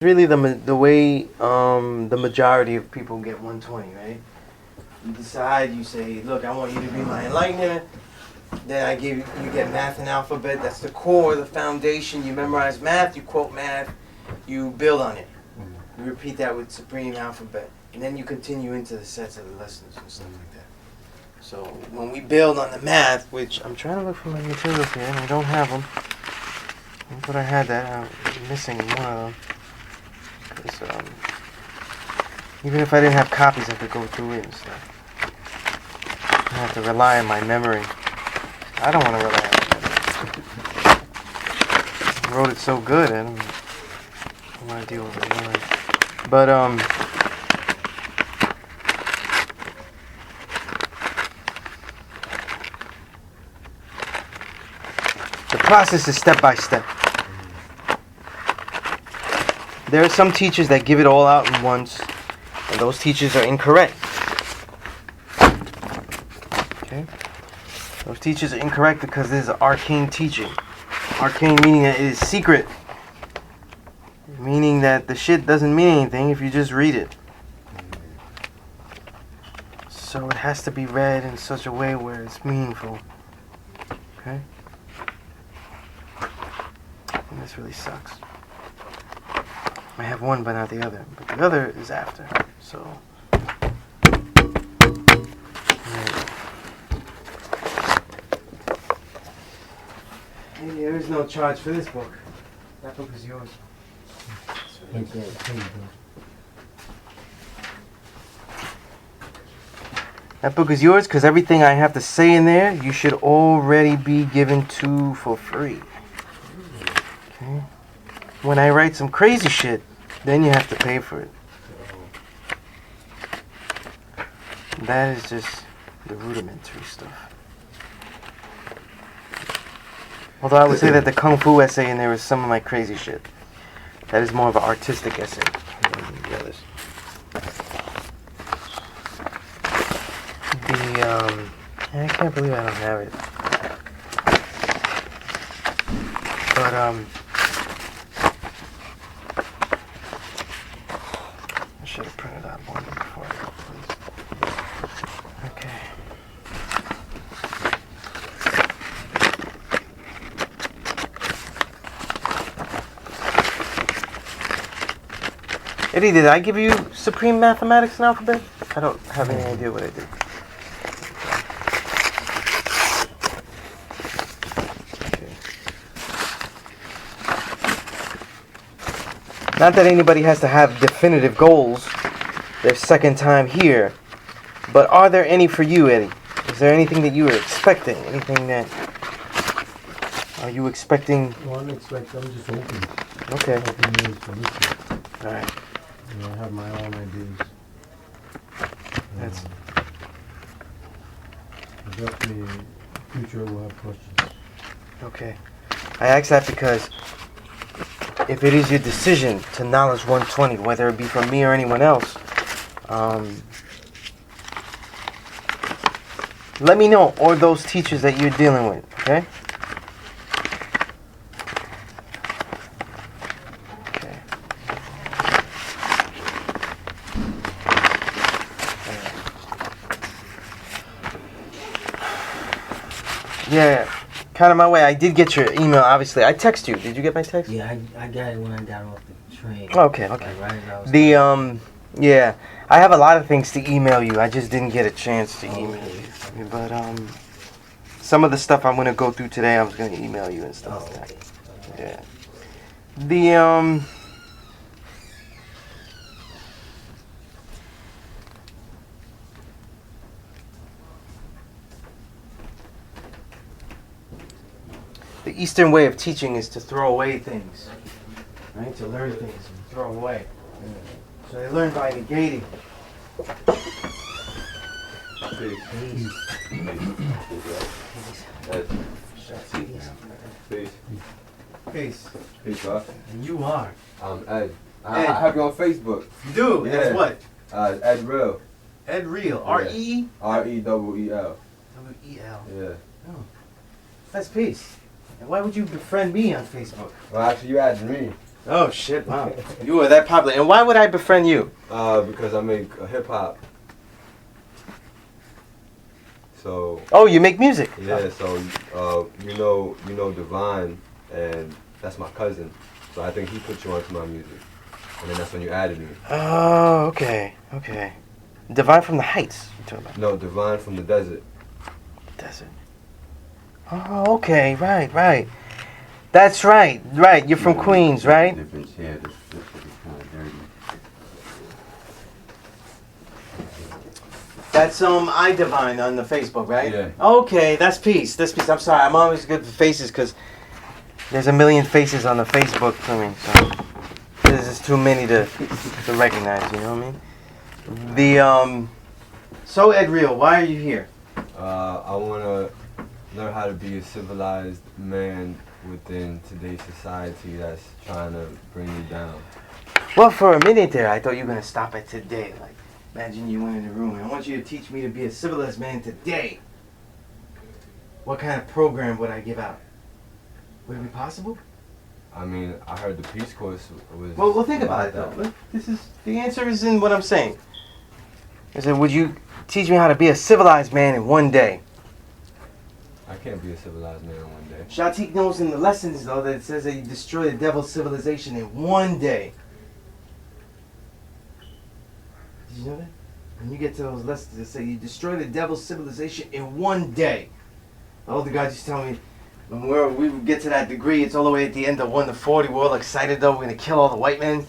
Really the way the majority of people get 120, right? You decide, you say, look, I want you to be my enlightener. Then you get math and alphabet. That's the core, the foundation. You memorize math, you quote math, you build on it. You repeat that with supreme alphabet. And then you continue into the sets of the lessons and stuff like that. So when we build on the math, which I'm trying to look for my materials here, and I don't have them. I thought I had that. I'm missing one of them. Because even if I didn't have copies, I could go through it and stuff. I have to rely on my memory. I don't want to rely on my memory. I wrote it so good, I don't want to deal with it anyway. But, the process is step by step. There are some teachers that give it all out at once, and those teachers are incorrect. Okay? Those teachers are incorrect because this is arcane teaching. Arcane meaning that it is secret. Meaning that the shit doesn't mean anything if you just read it. So it has to be read in such a way where it's meaningful. Okay? And this really sucks. I have one but not the other. But the other is after. So hey, there is no charge for this book. That book is yours. That book is yours because everything I have to say in there, you should already be given to for free. Okay? When I write some crazy shit, then you have to pay for it. That is just the rudimentary stuff. Although I would say that the Kung Fu essay in there is some of my crazy shit. That is more of an artistic essay than the others. I can't believe I don't have it. But, I should have printed out one before I go, please. Okay. Eddie, did I give you Supreme Mathematics and Alphabet? I don't have any idea what I did. Okay. Not that anybody has to have definitive goals their second time here, but are there any for you, Eddie? Is there anything that you were expecting? Anything that... Are you expecting... Well, I'm expecting, I'm just open. Okay. Open ears to listen. Alright. I have my own ideas. That's... Definitely, future will have questions. Okay. I ask that because if it is your decision to knowledge 120, whether it be from me or anyone else, let me know, or those teachers that you're dealing with, okay? Okay. Yeah, kind of my way. I did get your email, obviously. I text you. Did you get my text? Yeah, I got it when I got off the train. Okay. Like, right as I was Yeah, I have a lot of things to email you. I just didn't get a chance to email you. But, some of the stuff I'm going to go through today, I was going to email you and stuff like that. Yeah. The Eastern way of teaching is to throw away things, right? To learn things and throw away. So they learn by negating. Peace. Peace, boss. And you are. I'm Ed. I have you on Facebook. You do? Yeah. That's what? Ed Real. Ed Real. Yeah. R-E? R-E-double-E-L. W-E-L. Yeah. Oh. That's peace. And why would you befriend me on Facebook? Well, actually, you added me. Oh shit! Wow, you were that popular. And why would I befriend you? Because I make hip hop. So Oh, you make music. yeah, so you know Divine, and that's my cousin. So I think he put you onto my music, and then that's when you added me. Oh, okay, okay. Divine from the Heights. You talking about No, Divine from the desert. the desert? Oh, okay, right. That's right. You're from Queens, right? Different share. This shit is kind of dirty. That's I Divine on the Facebook, right? Yeah. Okay, that's Peace. I'm sorry. I'm always good for faces because there's a million faces on the Facebook for me, so there's just too many to recognize. You know what I mean? So Ed Real, why are you here? I want to learn how to be a civilized man within today's society that's trying to bring you down. Well, for a minute there, I thought you were gonna stop at today. Like, imagine you went in the room and I want you to teach me to be a civilized man today. What kind of program would I give out? Would it be possible? I mean, I heard the Peace course was. Well, think about it though. Look, the answer is in what I'm saying. I said, would you teach me how to be a civilized man in one day? I can't be a civilized man in one day. Shatik knows in the lessons though that it says that you destroy the devil's civilization in one day. Did you know that? When you get to those lessons, it say you destroy the devil's civilization in one day. All the guys used to tell me when we would get to that degree, it's all the way at the end of 1 to 40. We're all excited though. We're gonna kill all the white men.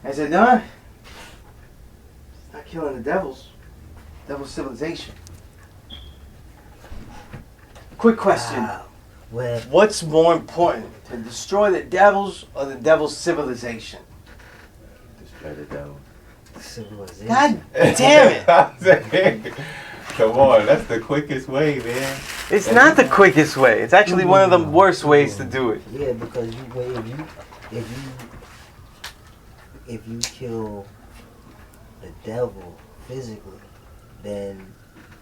I said, no, it's not killing the devil's civilization. Quick question. Wow. Well, What's more important, to destroy the devil's or the devil's civilization? Destroy the devil. civilization. God damn it! Come on, that's the quickest way, man. It's not the quickest way. It's actually one of the worst ways to do it. Yeah, because if you kill the devil physically, then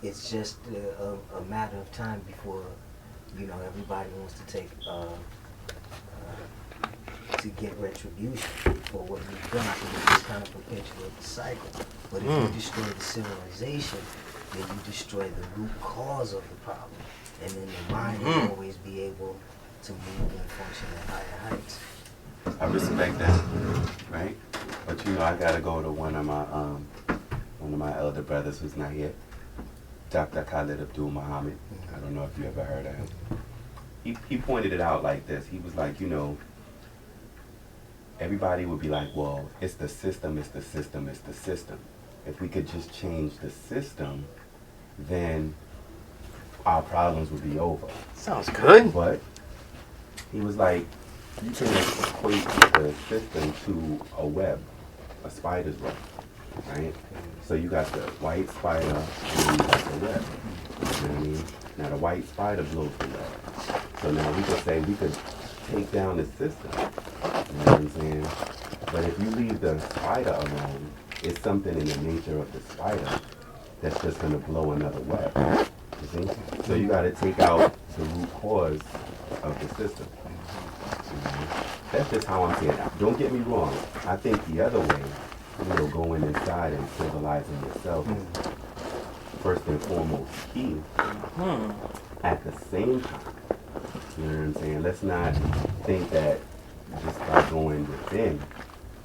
it's just a matter of time before everybody wants to take to get retribution for what you've done. So you just kind of perpetuate the cycle. But if you destroy the civilization, then you destroy the root cause of the problem, and then the mind will always be able to move and function at higher heights. I respect that, right? But I gotta go to one of my elder brothers who's not here, Dr. Khalid Abdul Muhammad. I don't know if you ever heard of him. He pointed it out like this. He was like, everybody would be like, well, it's the system, it's the system, it's the system. If we could just change the system, then our problems would be over. Sounds good. But he was like, you can equate the system to a web, a spider's web, right? So you got the white spider and you got the web. You know what I mean? Now the white spider blows the web. So now we could say we could take down the system. You know what I'm saying? But if you leave the spider alone, it's something in the nature of the spider that's just going to blow another web. You see? So you got to take out the root cause of the system. That's just how I'm saying it. Don't get me wrong. I think the other way, going inside and civilizing yourself is first and foremost key. At the same time, you know what I'm saying? Let's not think that just by going within,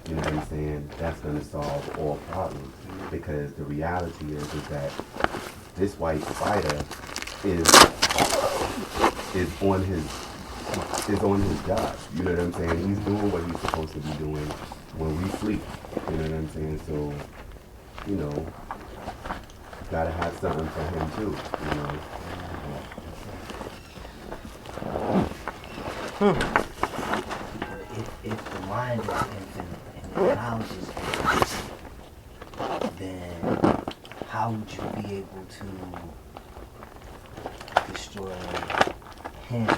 you know what I'm saying, that's going to solve all problems. Because the reality is that this white spider is on his job. You know what I'm saying? He's doing what he's supposed to be doing when we sleep. You know what I'm saying? So, gotta have something for him too, If the mind is infinite and the knowledge is infinite, then how would you be able to destroy him?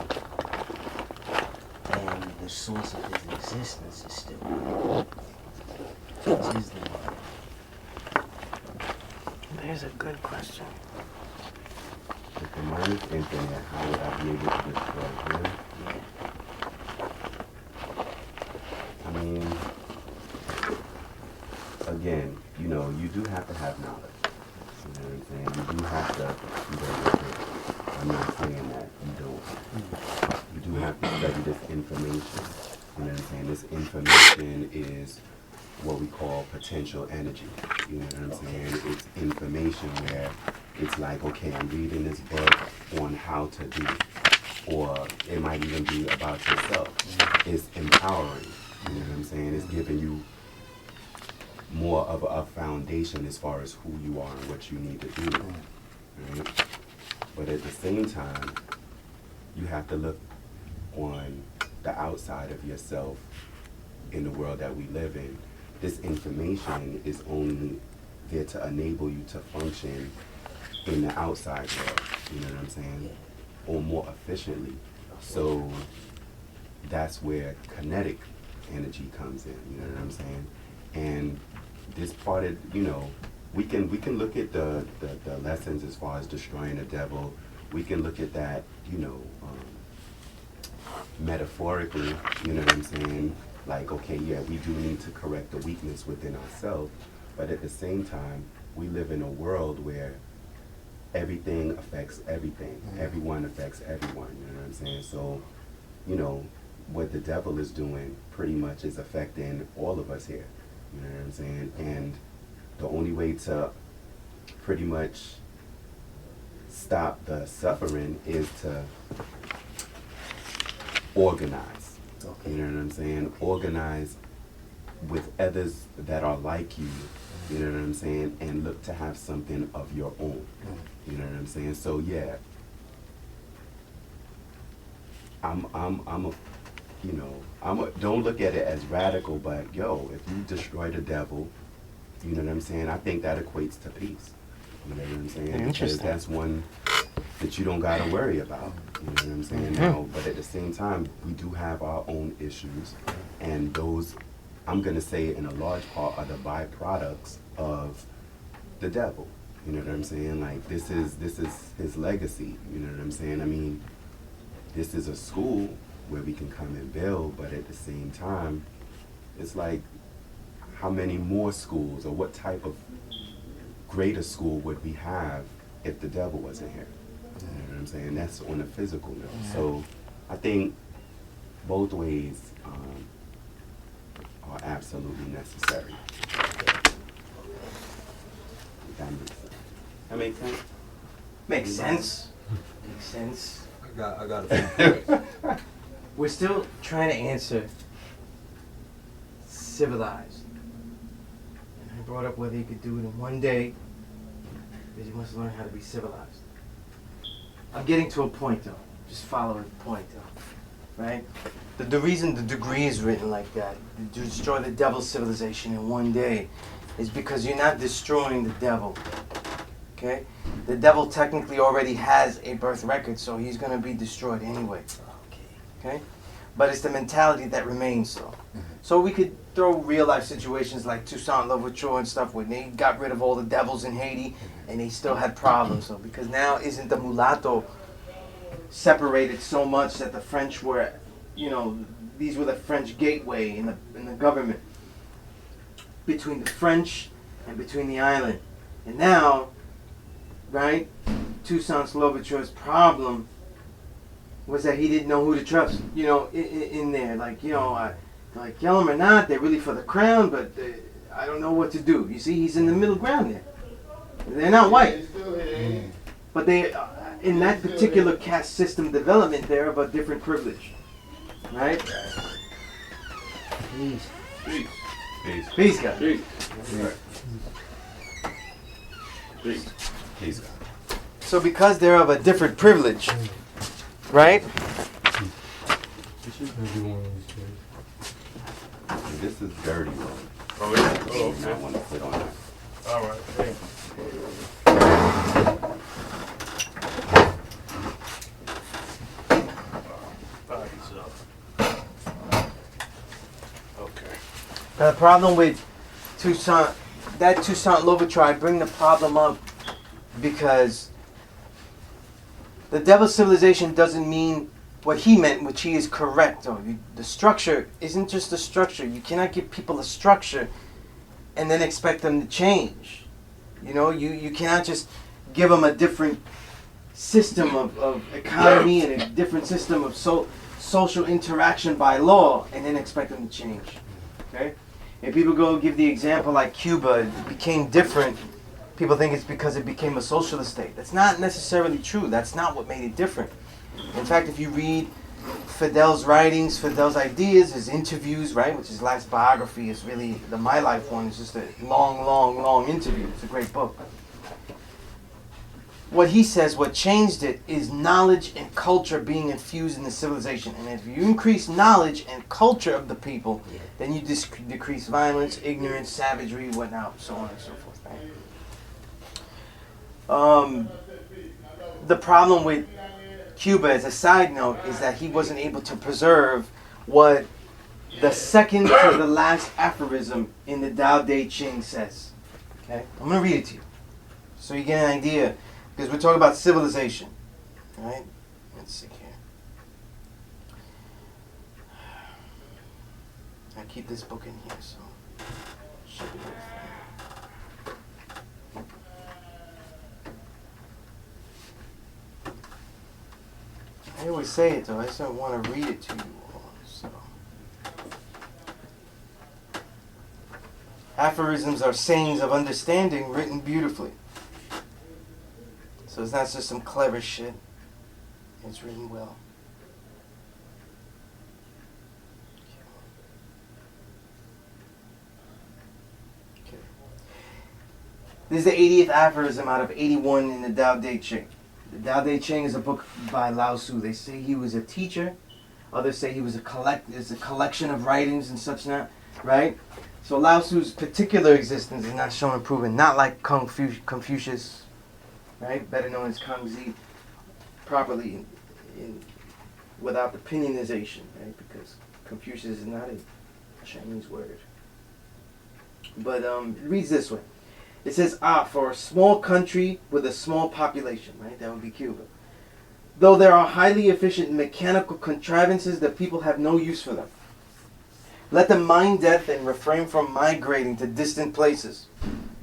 And the source of his existence is still one, which is the mind. There's a good question. If the mind is infinite, how would I be able to destroy him? again, you know, you do have to have knowledge. You know what I'm saying? You do have to, I'm not saying that you don't. You do have to study this information. You know what I'm saying? This information is what we call potential energy. You know what I'm saying? It's information where it's like, okay, I'm reading this book on how to do, or it might even be about yourself. It's empowering. You know what I'm saying? It's giving you more of a foundation as far as who you are and what you need to do. Right? But at the same time, you have to look on the outside of yourself in the world that we live in. This information is only there to enable you to function in the outside world, you know what I'm saying? Or more efficiently. So that's where kinetic energy comes in, you know what I'm saying? And this part of, you know, we can look at the lessons as far as destroying the devil. We can look at that, you know, metaphorically, you know what I'm saying? Like, okay, yeah, we do need to correct the weakness within ourselves, but at the same time, we live in a world where everything affects everything. Everyone affects everyone, you know what I'm saying? So, you know, what the devil is doing pretty much is affecting all of us here, you know what I'm saying? And the only way to pretty much stop the suffering is to organize. Okay. You know what I'm saying? Organize with others that are like you, you know what I'm saying? And look to have something of your own. You know what I'm saying? So yeah, don't look at it as radical, but yo, if you destroy the devil, you know what I'm saying? I think that equates to peace. You know what I'm saying? Because that's one that you don't gotta worry about. You know what I'm saying? No, but at the same time, we do have our own issues, and those, I'm gonna say, in a large part, are the byproducts of the devil. You know what I'm saying? Like, this is his legacy. You know what I'm saying? I mean, this is a school where we can come and build, but at the same time, it's like, how many more schools, or what type of greater school would we have if the devil wasn't here? You know what I'm saying? That's on a physical note. So I think both ways are absolutely necessary. That makes sense? Makes sense. Makes sense. I got a few points. We're still trying to answer civilized. And I brought up whether you could do it in one day, because you must learn how to be civilized. I'm getting to a point though. Just following the point though. Right? The reason the degree is written like that, to destroy the devil's civilization in one day, is because you're not destroying the devil. Okay? The devil technically already has a birth record, so he's going to be destroyed anyway. Okay? But it's the mentality that remains so. So we could throw real life situations like Toussaint Louverture and stuff where they got rid of all the devils in Haiti and they still had problems. So because now isn't the mulatto separated so much that the French were, you know, these were the French gateway in the government between the French and between the island. And now, right, Toussaint Louverture's problem was that he didn't know who to trust, you know, in there. Like, you know, like, kill them or not, they're really for the crown, but I don't know what to do. You see, he's in the middle ground there. They're not white. But they, in that particular caste system development, they're of a different privilege. Right? Peace. Peace, guys. Peace. So because they're of a different privilege, right? Maybe one of these days. This is dirty, bro. Oh, yeah? Oh, You might okay. want to put on that. All right. Thank Okay. Now the problem with Toussaint Louverture, I bring the problem up because the devil's civilization doesn't mean what he meant, which he is correct. The structure isn't just a structure. You cannot give people a structure and then expect them to change. You know, you cannot just give them a different system of economy and a different system of social interaction by law and then expect them to change. Okay? If people go give the example like Cuba, it became different. People think it's because it became a socialist state. That's not necessarily true. That's not what made it different. In fact, if you read Fidel's writings, Fidel's ideas, his interviews, right, which his last biography is really the My Life one. It's just a long interview. It's a great book. What he says, what changed it, is knowledge and culture being infused in the civilization. And if you increase knowledge and culture of the people, then you decrease violence, ignorance, savagery, whatnot, so on and so forth. Right? The problem with Cuba, as a side note, is that he wasn't able to preserve what the second to the last aphorism in the Tao Te Ching says. Okay? I'm going to read it to you so you get an idea, because we're talking about civilization. All right? Let's see here. I keep this book in here, so should be right. I always say it though, I just don't want to read it to you all. So, aphorisms are sayings of understanding written beautifully. So it's not just some clever shit. It's written well. Okay. This is the 80th aphorism out of 81 in the Tao Te Ching. The Tao Te Ching is a book by Lao Tzu. They say he was a teacher. Others say he was it's a collection of writings and such not, right? So Lao Tzu's particular existence is not shown and proven, not like Confucius, right? Better known as Kang Zi, properly without the pinionization, right? Because Confucius is not a Chinese word. But it reads this way. It says, for a small country with a small population, right? That would be Cuba. Though there are highly efficient mechanical contrivances, the people have no use for them. Let them mine death and refrain from migrating to distant places.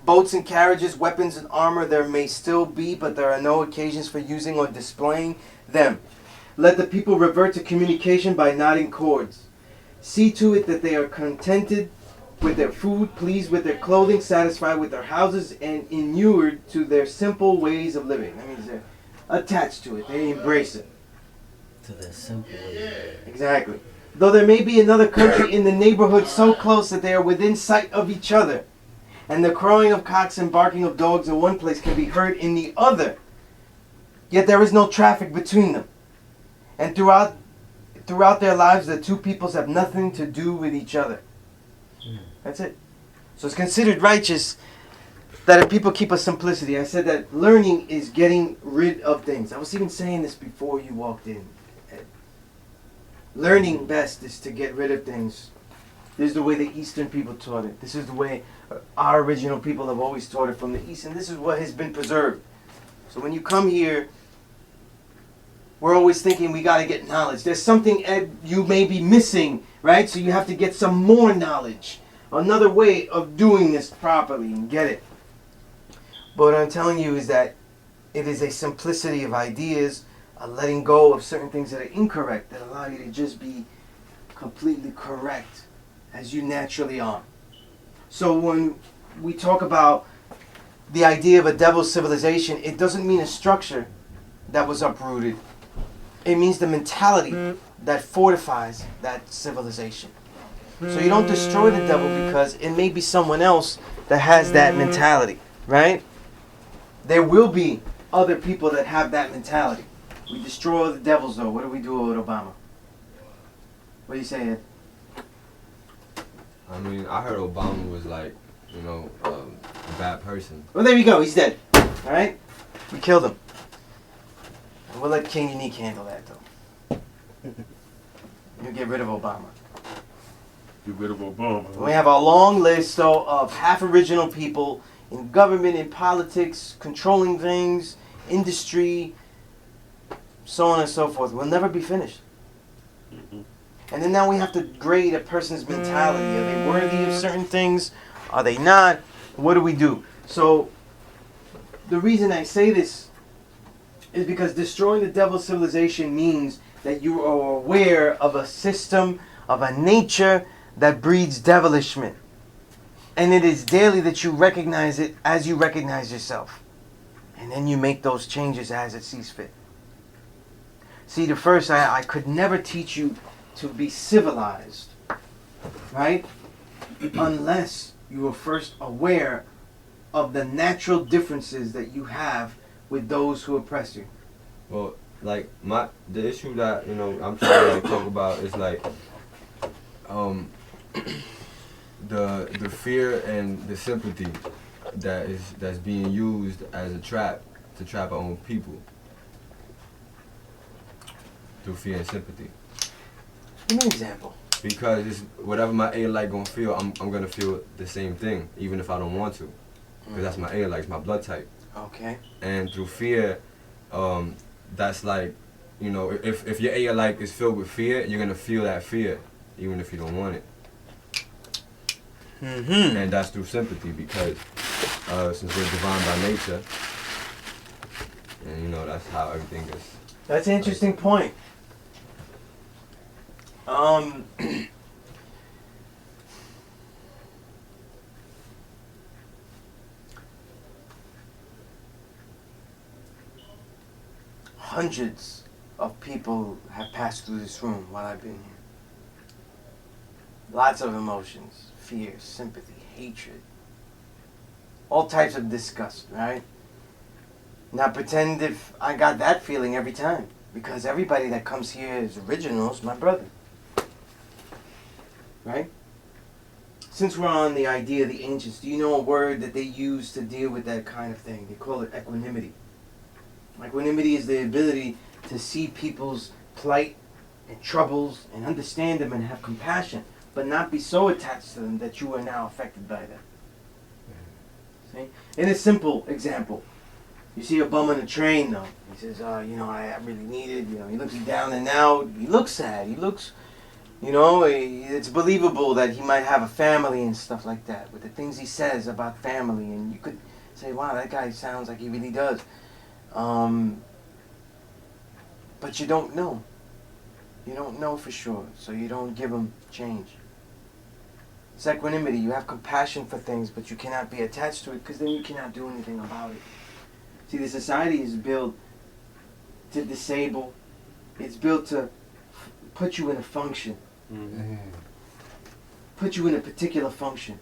Boats and carriages, weapons and armor there may still be, but there are no occasions for using or displaying them. Let the people revert to communication by knotting cords. See to it that they are contented with their food, pleased with their clothing, satisfied with their houses, and inured to their simple ways of living. That means they're attached to it. They embrace it. To their simple ways of living. Exactly. Though there may be another country in the neighborhood so close that they are within sight of each other, and the crowing of cocks and barking of dogs in one place can be heard in the other, yet there is no traffic between them. And throughout their lives, the two peoples have nothing to do with each other. That's it. So it's considered righteous that if people keep a simplicity. I said that learning is getting rid of things. I was even saying this before you walked in. Learning best is to get rid of things. This is the way the Eastern people taught it. This is the way our original people have always taught it from the East. And this is what has been preserved. So when you come here, we're always thinking we got to get knowledge. There's something you may be missing, right? So you have to get some more knowledge. Another way of doing this properly and get it. But what I'm telling you is that it is a simplicity of ideas, a letting go of certain things that are incorrect that allow you to just be completely correct as you naturally are. So when we talk about the idea of a devil's civilization, it doesn't mean a structure that was uprooted. It means the mentality that fortifies that civilization. So you don't destroy the devil because it may be someone else that has that mentality, right? There will be other people that have that mentality. We destroy the devils though. What do we do with Obama? What do you say, Ed? I mean, I heard Obama was like, a bad person. Well, there you go. He's dead. All right? We killed him. And we'll let King Unique handle that though. You get rid of Obama. Get rid of Obama. We have a long list though of half original people in government, in politics, controlling things, industry, so on and so forth. We'll never be finished. And then now we have to grade a person's mentality. Are they worthy of certain things Are they not? What do we do? So, the reason I say this is because destroying the devil's civilization means that you are aware of a system, of a nature that breeds devilishment. And it is daily that you recognize it as you recognize yourself. And then you make those changes as it sees fit. See, the first, I could never teach you to be civilized, right? Unless you were first aware of the natural differences that you have with those who oppress you. Well, like the issue that I'm trying to like talk about is like the fear and the sympathy that's being used as a trap to trap our own people through fear and sympathy. Give me an example. Because it's whatever my A-like gonna feel, I'm gonna feel the same thing, even if I don't want to. Because that's my A-like, it's my blood type. Okay. And through fear, that's like, if your A-like is filled with fear, you're gonna feel that fear, even if you don't want it. Mm-hmm. And that's through sympathy, because since we're divine by nature, and that's how everything is. That's an interesting point. Hundreds of people have passed through this room while I've been here. Lots of emotions, fear, sympathy, hatred, all types of disgust, right? Now pretend if I got that feeling every time, because everybody that comes here is originals, my brother. Right? Since we're on the idea of the ancients, do you know a word that they use to deal with that kind of thing? They call it equanimity. Equanimity is the ability to see people's plight and troubles and understand them and have compassion, but not be so attached to them that you are now affected by them. See? In a simple example, you see a bum on a train though. He says, I really need it. He looks down and out. He looks sad. He looks, it's believable that he might have a family and stuff like that with the things he says about family. And you could say, wow, that guy sounds like he really does. But you don't know. You don't know for sure, so you don't give him change. It's equanimity. You have compassion for things, but you cannot be attached to it because then you cannot do anything about it. See, the society is built to disable. It's built to put you in a function. Mm-hmm. Put you in a particular function.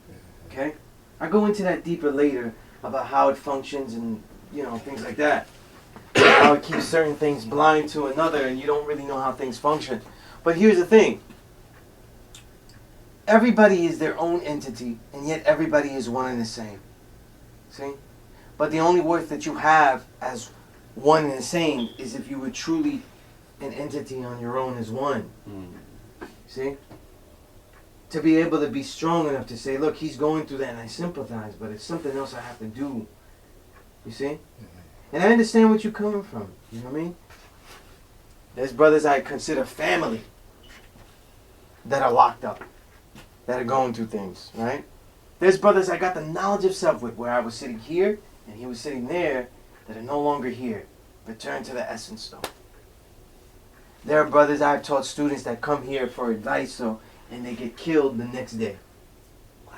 Okay? I'll go into that deeper later about how it functions and, things like that. How it keeps certain things blind to another and you don't really know how things function. But here's the thing. Everybody is their own entity, and yet everybody is one and the same. See? But the only worth that you have as one and the same is if you were truly an entity on your own as one. See? To be able to be strong enough to say, look, he's going through that and I sympathize, but it's something else I have to do. You see? And I understand what you're coming from. You know what I mean? There's brothers I consider family that are locked up, that are going through things, right? There's brothers I got the knowledge of self with, where I was sitting here and he was sitting there, that are no longer here. Return to the essence, though. There are brothers I've taught students that come here for advice, though, and they get killed the next day. Wow.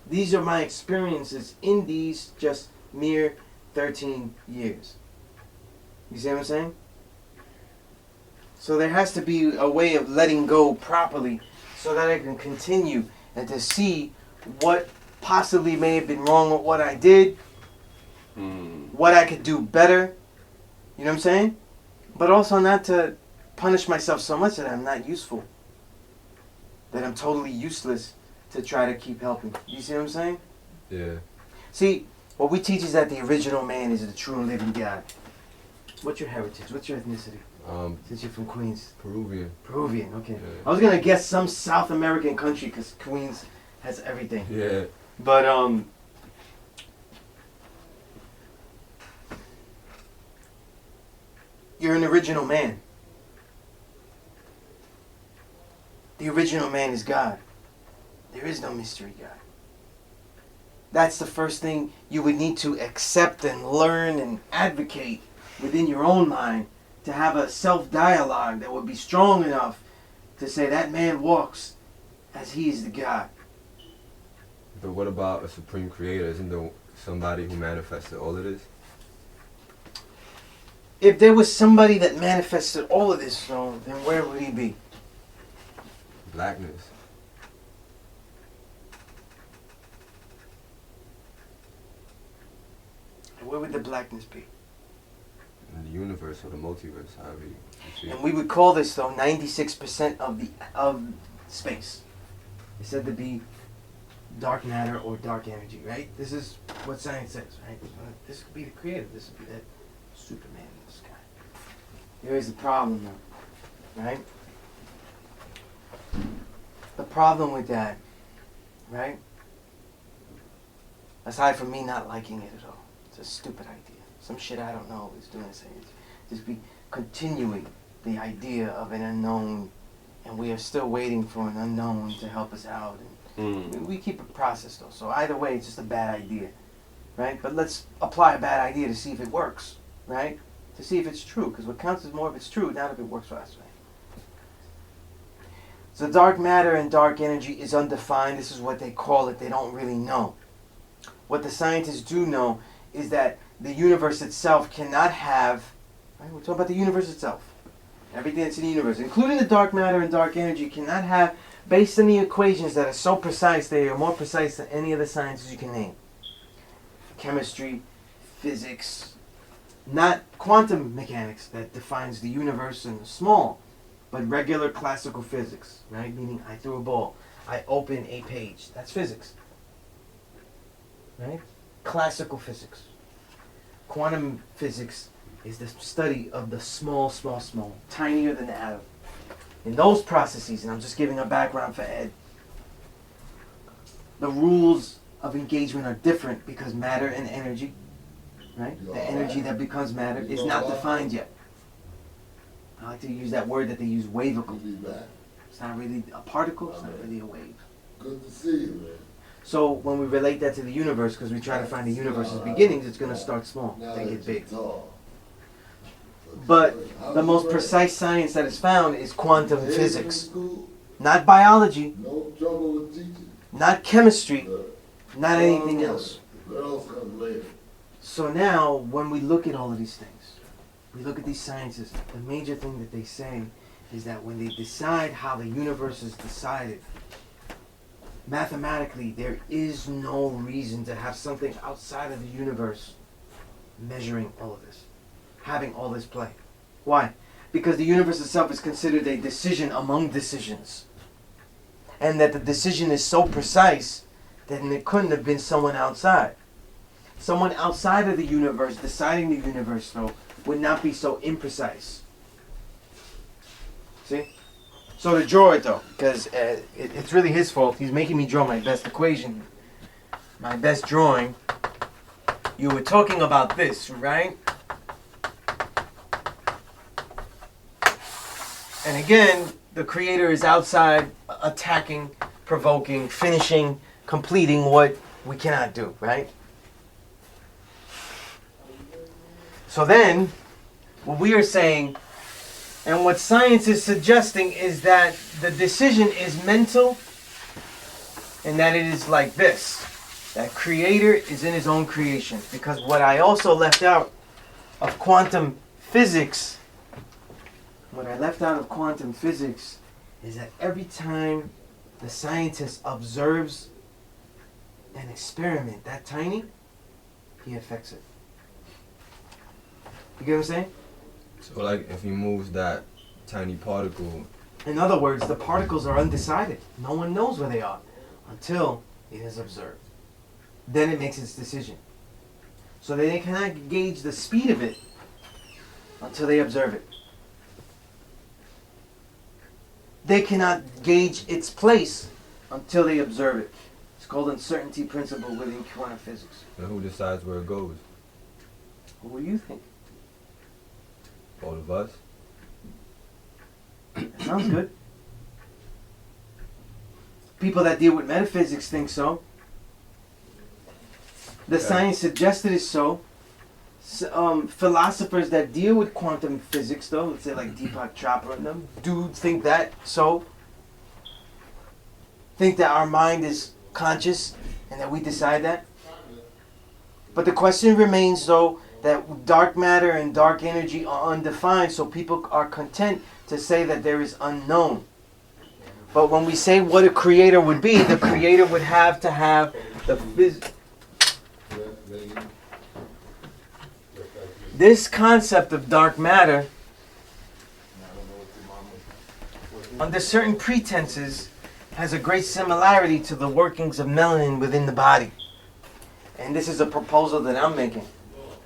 These are my experiences in these just mere 13 years. You see what I'm saying? So there has to be a way of letting go properly so that I can continue and to see what possibly may have been wrong with what I did, what I could do better, you know what I'm saying? But also not to punish myself so much that I'm not useful, that I'm totally useless to try to keep helping. You see what I'm saying? Yeah. See, what we teach is that the original man is the true and living God. What's your heritage? What's your ethnicity? Since you're from Queens. Peruvian. Peruvian, okay. Yeah. I was gonna guess some South American country because Queens has everything. Yeah. But you're an original man. The original man is God. There is no mystery God. That's the first thing you would need to accept and learn and advocate within your own mind, to have a self-dialogue that would be strong enough to say that man walks as he is the God. But what about a supreme creator? Isn't there somebody who manifested all of this? If there was somebody that manifested all of this, so then where would he be? Blackness. Where would the blackness be? In the universe or the multiverse, however you see it. And we would call this, though, 96% of space. It's said to be dark matter or dark energy, right? This is what science says, right? This could be the creator. This could be that Superman in the sky. There is a problem, though, right? The problem with that, right? Aside from me not liking it at all, it's a stupid idea. Some shit I don't know is doing science. Just be continuing the idea of an unknown, and we are still waiting for an unknown to help us out. And we keep a process, though. So either way, it's just a bad idea, right? But let's apply a bad idea to see if it works, right? To see if it's true, because what counts is more if it's true, not if it works for us, right? So dark matter and dark energy is undefined. This is what they call it. They don't really know. What the scientists do know is that the universe itself cannot have, right? We're talking about the universe itself. Everything that's in the universe, including the dark matter and dark energy, cannot have, based on the equations that are so precise, they are more precise than any of the sciences you can name. Chemistry, physics, not quantum mechanics that defines the universe in the small, but regular classical physics, right? Meaning I threw a ball, I open a page. That's physics, right? Classical physics. Quantum physics is the study of the small, tinier than the atom. In those processes, and I'm just giving a background for Ed, the rules of engagement are different because matter and energy, right? The energy that becomes matter is not defined yet. I like to use that word that they use, wavicle. It's not really a particle, it's not really a wave. Good to see you, man. So when we relate that to the universe, because we try to find the universe's beginnings, it's going to start small, then get big. But the most precise science that is found is quantum physics. Not biology, No trouble with teaching. not chemistry, not anything else. Girls come later. So now, when we look at all of these things, we look at these sciences, the major thing that they say is that when they decide how the universe is decided, mathematically, there is no reason to have something outside of the universe measuring all of this, having all this play. Why? Because the universe itself is considered a decision among decisions. And that the decision is so precise that it couldn't have been someone outside. Someone outside of the universe deciding the universe, though, would not be so imprecise. See? So to draw it, though, because it's really his fault. He's making me draw my best equation, my best drawing. You were talking about this, right? And again, the creator is outside, attacking, provoking, finishing, completing what we cannot do, right? So then, what we are saying, and what science is suggesting, is that the decision is mental, and that it is like this. That creator is in his own creation. Because what I also left out of quantum physics, is that every time the scientist observes an experiment that tiny, he affects it. You get what I'm saying? So like if he moves that tiny particle, In other words, the particles are undecided. No one knows where they are until it is observed. Then it makes its decision. So they cannot gauge the speed of it until they observe it. They cannot gauge its place until they observe it. It's called uncertainty principle within quantum physics. then who decides where it goes? What do you think? All of us? That sounds good. People that deal with metaphysics think so. The science suggests it is so. Philosophers that deal with quantum physics, though, let's say like Deepak Chopra and them, do think that so. Think that our mind is conscious and that we decide that. But the question remains, though, that dark matter and dark energy are undefined, so people are content to say that there is unknown. But when we say what a creator would be, the creator would have to have the this concept of dark matter, under certain pretenses, has a great similarity to the workings of melanin within the body. And this is a proposal that I'm making,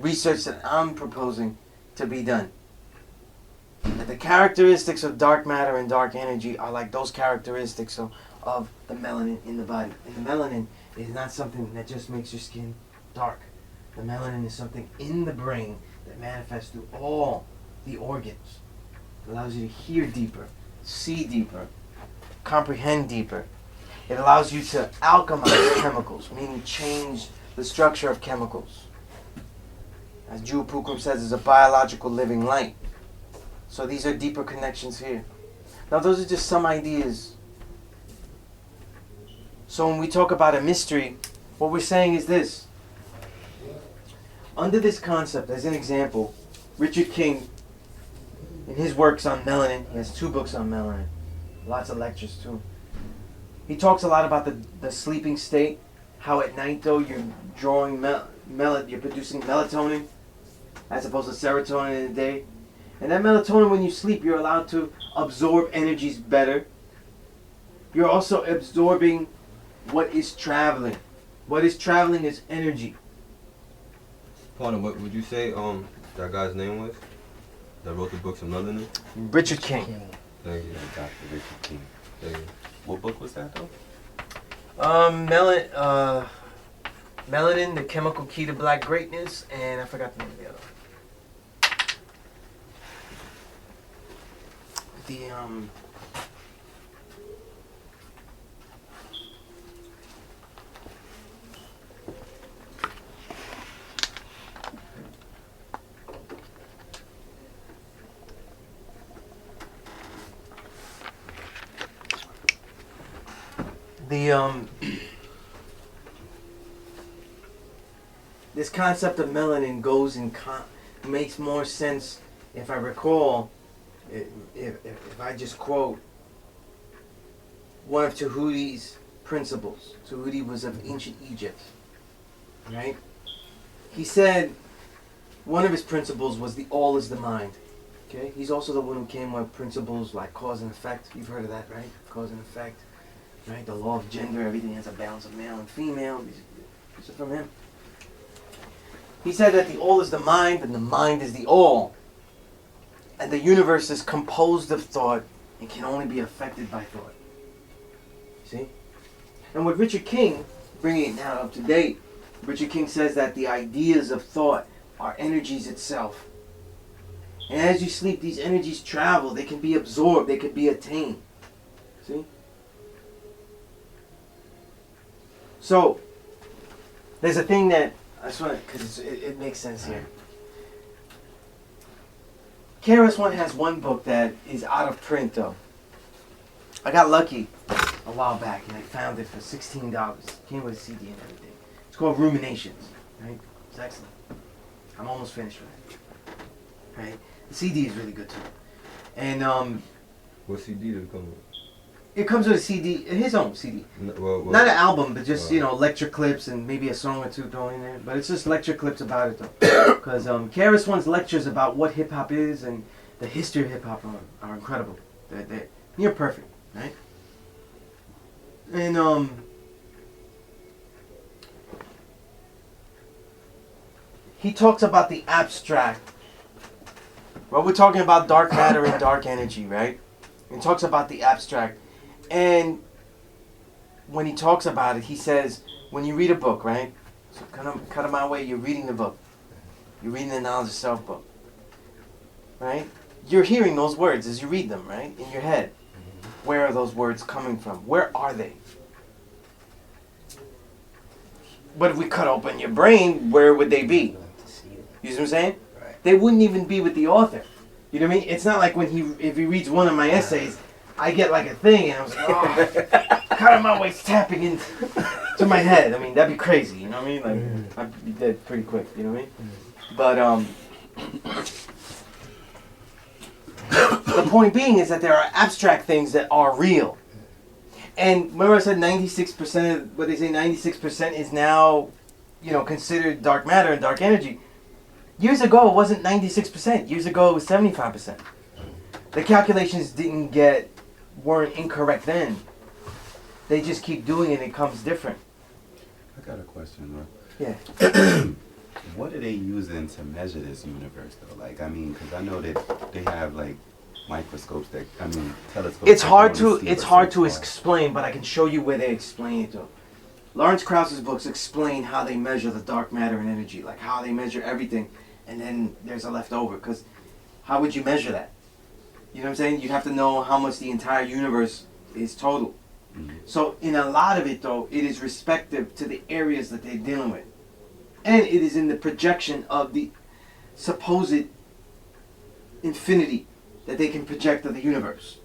research that I'm proposing to be done. That the characteristics of dark matter and dark energy are like those characteristics of the melanin in the body. And the melanin is not something that just makes your skin dark. The melanin is something in the brain that manifests through all the organs. It allows you to hear deeper, see deeper, comprehend deeper. It allows you to alchemize chemicals, meaning change the structure of chemicals. As Jules Pookrum says, it's a biological living light. So these are deeper connections here. Now those are just some ideas. So when we talk about a mystery, what we're saying is this. Under this concept, as an example, Richard King, in his works on melanin, he has 2 books on melanin, lots of lectures too. He talks a lot about the sleeping state, how at night though you're drawing you're producing melatonin as opposed to serotonin in the day. And that melatonin, when you sleep, you're allowed to absorb energies better. You're also absorbing what is traveling. What is traveling is energy. Pardon, what would you say that guy's name was? That wrote the books on melanin? Richard King. Thank you. Dr. Richard King. Thank you. What book was that though? Melanin, the chemical key to black greatness, and I forgot the name of the other one. This concept of melanin goes and makes more sense if I recall, if I just quote one of Tahuti's principles. Tahuti was of ancient Egypt, right? He said one of his principles was the all is the mind. Okay, he's also the one who came with principles like cause and effect. You've heard of that, right? Cause and effect, right? The law of gender, everything has a balance of male and female. These are from him. He said that the all is the mind and the mind is the all. And the universe is composed of thought and can only be affected by thought. See? And with Richard King, bringing it now up to date, Richard King says that the ideas of thought are energies itself. And as you sleep, these energies travel. They can be absorbed. They can be attained. See? So, there's a thing that, I just want to, because it makes sense here. KRS-One has one book that is out of print, though. I got lucky a while back, and I found it for $16. Came with a CD and everything. It's called Ruminations, right? It's excellent. I'm almost finished with it. Right? The CD is really good, too. And, What CD did it come with? it comes with a CD, his own CD. Well, Not an album, but just, lecture clips and maybe a song or two thrown in there. But it's just lecture clips about it, though. Because KRS-One's lectures about what hip-hop is and the history of hip-hop are incredible. They're near perfect, right? And, he talks about the abstract. Well, we're talking about dark matter and dark energy, right? He talks about the abstract. And when he talks about it, he says, when you read a book, right? So cut it my way, you're reading the book. You're reading the Knowledge of Self book. Right? You're hearing those words as you read them, right? In your head. Where are those words coming from? Where are they? But if we cut open your brain, where would they be? You see what I'm saying? Right. They wouldn't even be with the author. You know what I mean? It's not like if he reads one of my essays, I get like a thing and I was like, oh, kind of my waist tapping into my head. I mean, that'd be crazy. You know what I mean? Like, I'd be dead pretty quick. You know what I mean? But the point being is that there are abstract things that are real. And remember I said 96% of what they say 96% is now, considered dark matter and dark energy. Years ago it wasn't 96%. Years ago it was 75%. The calculations weren't incorrect then. They just keep doing it and it comes different. I got a question, bro. Yeah. What are they using to measure this universe, though? Like, I mean, because I know that they have like telescopes. It's hard that wanna to see it's what's hard so to far. explain, but I can show you where they explain it though. Lawrence Krauss's books explain how they measure the dark matter and energy, like how they measure everything, and then there's a leftover. Because how would you measure that? You know what I'm saying? You'd have to know how much the entire universe is total. Mhm. So in a lot of it though, it is respective to the areas that they're dealing with. And it is in the projection of the supposed infinity that they can project of the universe.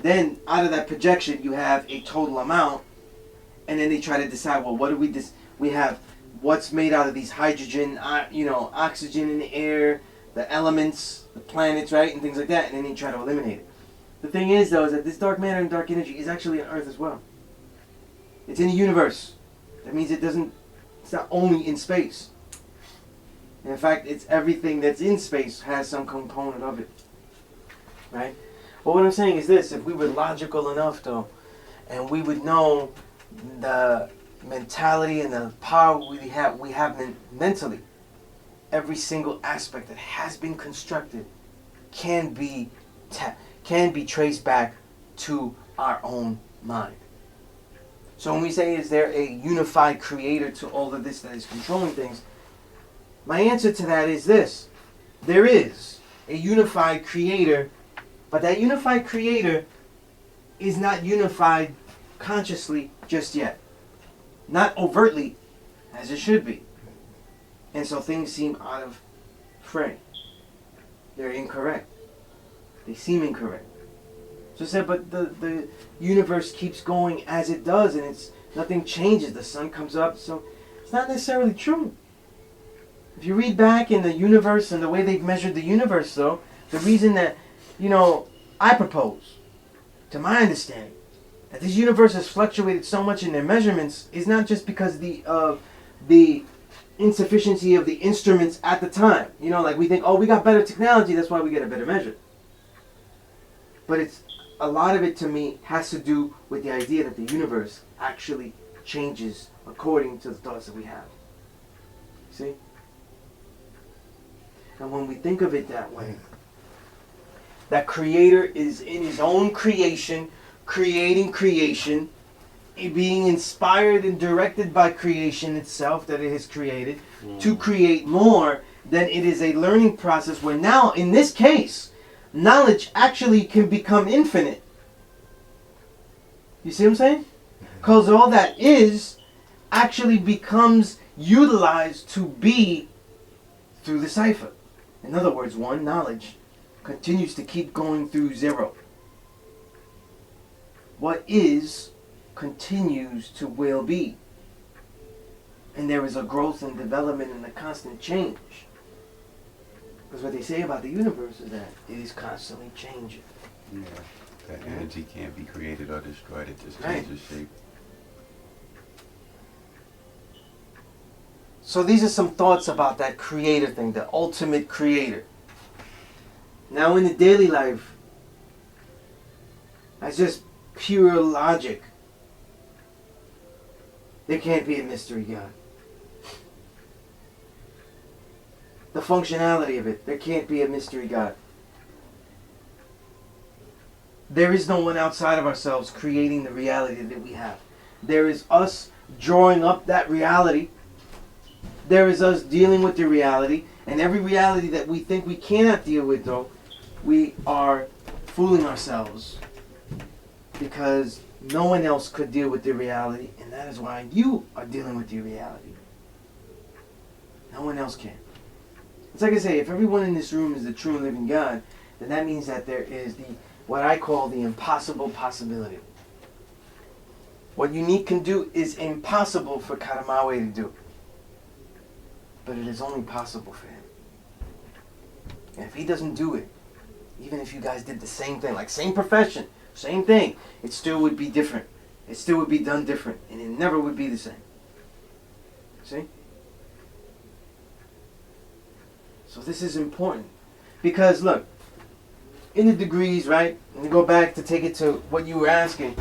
Then out of that projection you have a total amount, and then they try to decide, well, what do we have what's made out of these hydrogen, oxygen in the air, the elements, the planets, right, and things like that, and then they try to eliminate it. The thing is though is that this dark matter and dark energy is actually on Earth as well. It's in the universe. That means it's not only in space. In fact, it's everything that's in space has some component of it. Right? But what I'm saying is this, if we were logical enough though, and we would know the mentality and the power we have mentally, every single aspect that has been constructed can be traced back to our own mind. So when we say, is there a unified creator to all of this that is controlling things? My answer to that is this. There is a unified creator, but that unified creator is not unified consciously just yet. Not overtly, as it should be. And so things seem out of fray. They're incorrect. They seem incorrect. So I said, but the universe keeps going as it does, and nothing changes. The sun comes up, so it's not necessarily true. If you read back in the universe and the way they've measured the universe, though, the reason that, I propose, to my understanding, that this universe has fluctuated so much in their measurements is not just because of the insufficiency of the instruments at the time. Like we think, oh, we got better technology, that's why we get a better measure. But a lot of it to me has to do with the idea that the universe actually changes according to the thoughts that we have. See? And when we think of it that way, that creator is in his own creation, creating creation, being inspired and directed by creation itself that it has created to create more, then it is a learning process where now, in this case, knowledge actually can become infinite. You see what I'm saying? Because all that is actually becomes utilized to be through the cipher. In other words, one, knowledge continues to keep going through zero. What is continues to will be. And there is a growth and development and a constant change. Because what they say about the universe is that it is constantly changing. Yeah. That energy can't be created or destroyed. It just Right. changes shape. So these are some thoughts about that creator thing, the ultimate creator. Now in the daily life, that's just pure logic. There can't be a mystery God. The functionality of it, there can't be a mystery God. There is no one outside of ourselves creating the reality that we have. There is us drawing up that reality. There is us dealing with the reality. And every reality that we think we cannot deal with, though, we are fooling ourselves. Because no one else could deal with the reality, and And that is why you are dealing with your reality. No one else can. It's like I say, if everyone in this room is the true and living God, then that means that there is what I call the impossible possibility. What unique can do is impossible for Karamawe to do. But it is only possible for him. And if he doesn't do it, even if you guys did the same thing, like same profession, same thing, it still would be different. It still would be done different. And it never would be the same. See? So this is important. Because look, in the degrees, right? And to go back to take it to what you were asking.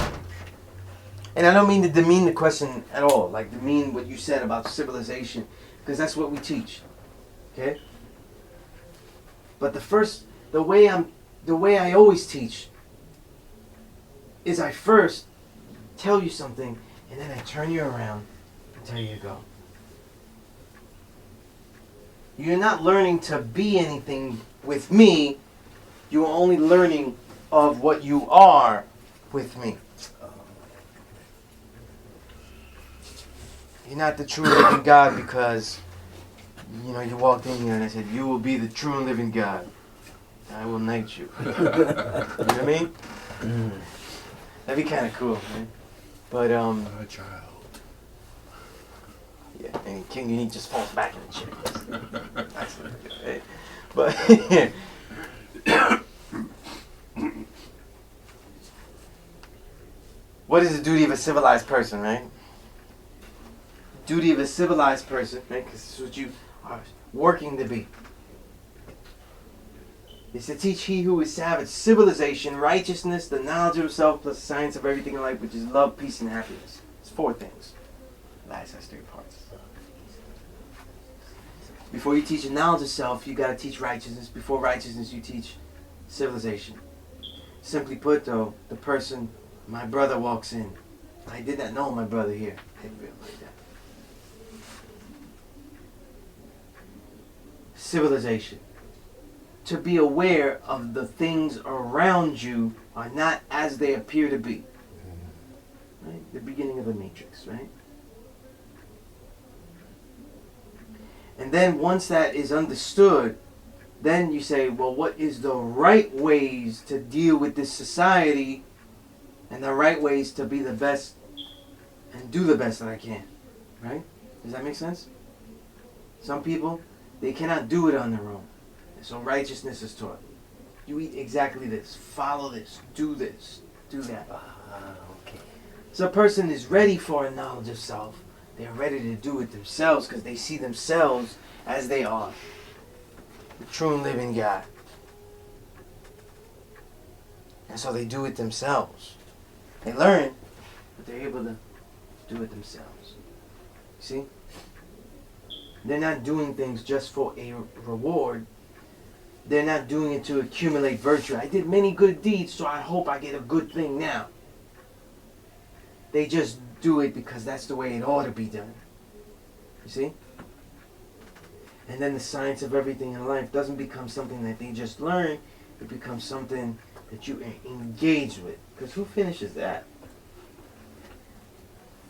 And I don't mean to demean the question at all. Like demean what you said about civilization. Because that's what we teach. Okay? But the way I always teach is I first tell you something and then I turn you around and tell you to go. You're not learning to be anything with me. You're only learning of what you are with me. You're not the true living God because, you walked in here and I said, you will be the true and living God. I will knight you. You know what I mean? That'd be kind of cool, man. But, My child. yeah, and King Unique just falls back in the chair. That's good, right? But, what is the duty of a civilized person, right? Duty of a civilized person, right? Because this is what you are working to be. Is to teach he who is savage civilization, righteousness, the knowledge of himself, plus the science of everything in life, which is love, peace, and happiness. It's 4 things. Life has 3 parts. Before you teach the knowledge of self, you got to teach righteousness. Before righteousness, you teach civilization. Simply put, though, the person, my brother walks in. I did not know my brother here. I didn't realize that. Civilization. To be aware of the things around you are not as they appear to be. Right? The beginning of the matrix, right? And then once that is understood, then you say, well, what is the right ways to deal with this society and the right ways to be the best and do the best that I can, right? Does that make sense? Some people, they cannot do it on their own. And so righteousness is taught. You eat exactly this, follow this, do that. Okay. So a person is ready for a knowledge of self. They're ready to do it themselves because they see themselves as they are. The true and living God. And so they do it themselves. They learn, but they're able to do it themselves. See? They're not doing things just for a reward. They're not doing it to accumulate virtue. I did many good deeds, so I hope I get a good thing now. They just do it because that's the way it ought to be done. You see? And then the science of everything in life doesn't become something that they just learn. It becomes something that you engage with. Because who finishes that?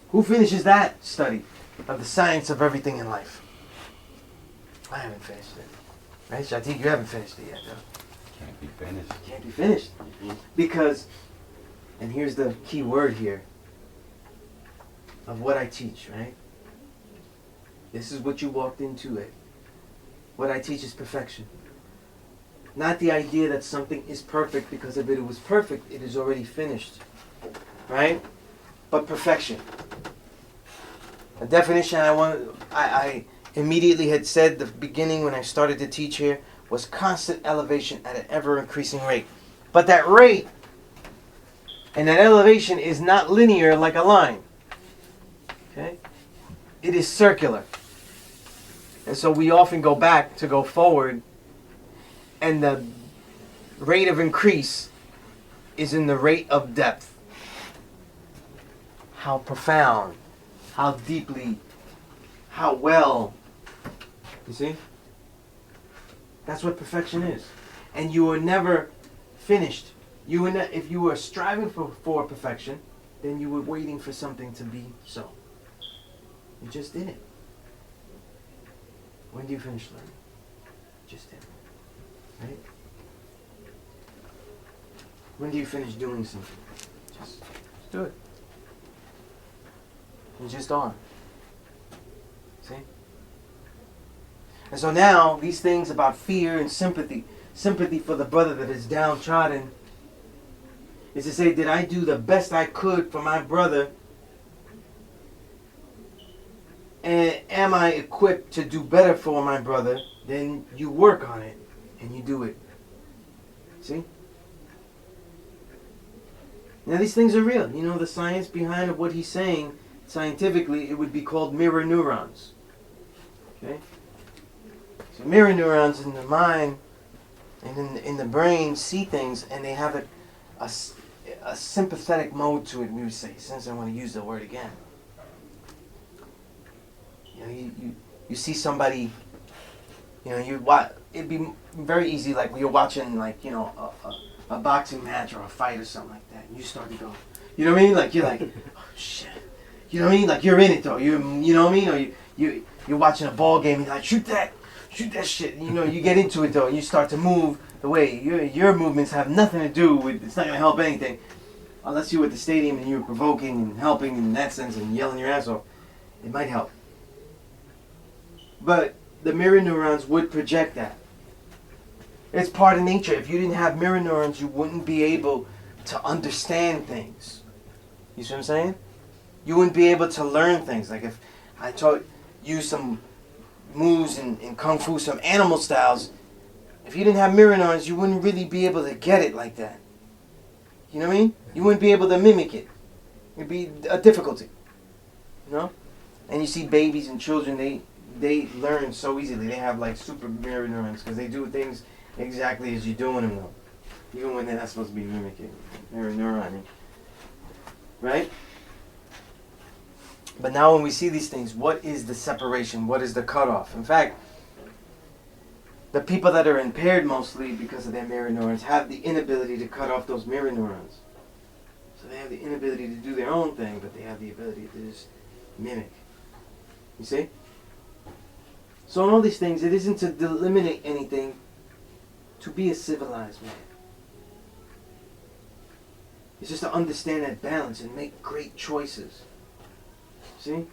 Who finishes that study of the science of everything in life? I haven't finished it. Right, Shatik, you haven't finished it yet, though. Can't be finished. Can't be finished. Because, and here's the key word here, of what I teach, right? This is what you walked into it. What I teach is perfection. Not the idea that something is perfect because if it was perfect, it is already finished. Right? But perfection. A definition I immediately had said at the beginning when I started to teach here was constant elevation at an ever-increasing rate. But that rate and that elevation is not linear like a line. Okay? It is circular. And so we often go back to go forward, and the rate of increase is in the rate of depth. How profound, how deeply, how well. You see? That's what perfection is. And you are never finished. If you are striving for perfection, then you were waiting for something to be so. You just did it. When do you finish learning? Just did it. Right? When do you finish doing something? Just do it. You just are. See? And so now, these things about fear and sympathy for the brother that is downtrodden, is to say, did I do the best I could for my brother? And am I equipped to do better for my brother? Then you work on it and you do it. See? Now these things are real. You know, the science behind what he's saying, scientifically, it would be called mirror neurons. Okay? So mirror neurons in the mind and in the brain see things, and they have a sympathetic mode to it, we would say, since I want to use the word again. You know, you see somebody, you know, it'd be very easy, like when you're watching, like, you know, a boxing match or a fight or something like that, and you start to go, you know what I mean? Like, you're like, oh shit. You know what I mean? Like, you're in it though. You know what I mean? Or you're watching a ball game and you're like, shoot that shit. You know, you get into it though, and you start to move the way your movements have nothing to do with, it's not going to help anything. Unless you're at the stadium and you're provoking and helping in that sense and yelling your ass off. It might help. But the mirror neurons would project that. It's part of nature. If you didn't have mirror neurons, you wouldn't be able to understand things. You see what I'm saying? You wouldn't be able to learn things. Like if I taught you some moves in Kung Fu, some animal styles, if you didn't have mirror neurons, you wouldn't really be able to get it like that. You know what I mean? You wouldn't be able to mimic it. It'd be a difficulty. You know? And you see babies and children, they learn so easily. They have like super mirror neurons because they do things exactly as you're doing them though. Even when they're not supposed to be mimicking. Mirror neuroning. Right? But now when we see these things, what is the separation? What is the cutoff? In fact, the people that are impaired mostly because of their mirror neurons have the inability to cut off those mirror neurons. So they have the inability to do their own thing, but they have the ability to just mimic. You see? So in all these things, it isn't to eliminate anything, to be a civilized man. It's just to understand that balance and make great choices. See?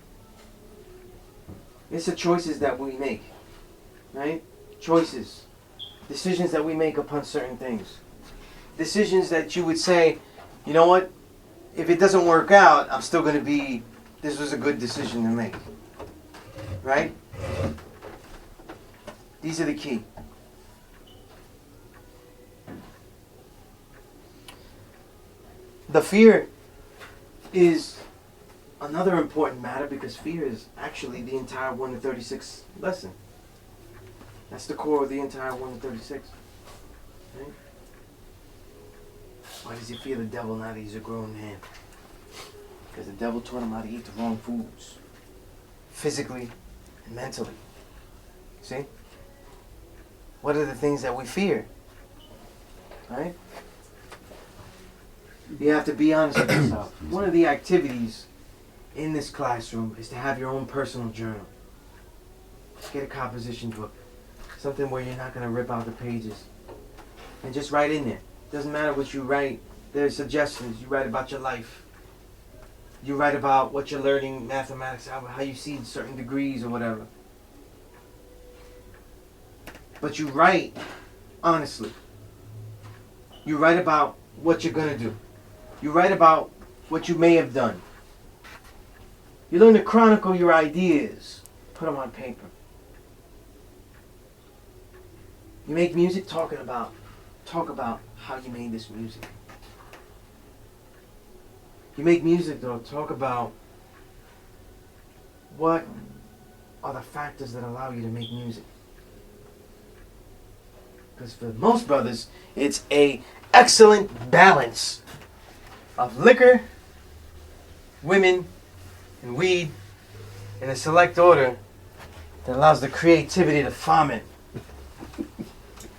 It's the choices that we make. Right? Choices. Decisions that we make upon certain things. Decisions that you would say, you know what? If it doesn't work out, I'm still going to be, this was a good decision to make. Right? These are the key. The fear is another important matter because fear is actually the entire 1 to 36 lesson. That's the core of the entire 1 to 36. Right? Why does he fear the devil now that he's a grown man? Because the devil taught him how to eat the wrong foods. Physically and mentally. See? What are the things that we fear? Right? You have to be honest with yourself. One of the activities in this classroom is to have your own personal journal. Just get a composition book. Something where you're not going to rip out the pages. And just write in there. Doesn't matter what you write. There's suggestions. You write about your life. You write about what you're learning, mathematics, how you see certain degrees or whatever. But you write honestly. You write about what you're going to do. You write about what you may have done. You learn to chronicle your ideas. Put them on paper. You make music, talk about how you made this music. You make music though, talk about what are the factors that allow you to make music. Because for most brothers, it's a excellent balance of liquor, women, and weed in a select order that allows the creativity to vomit.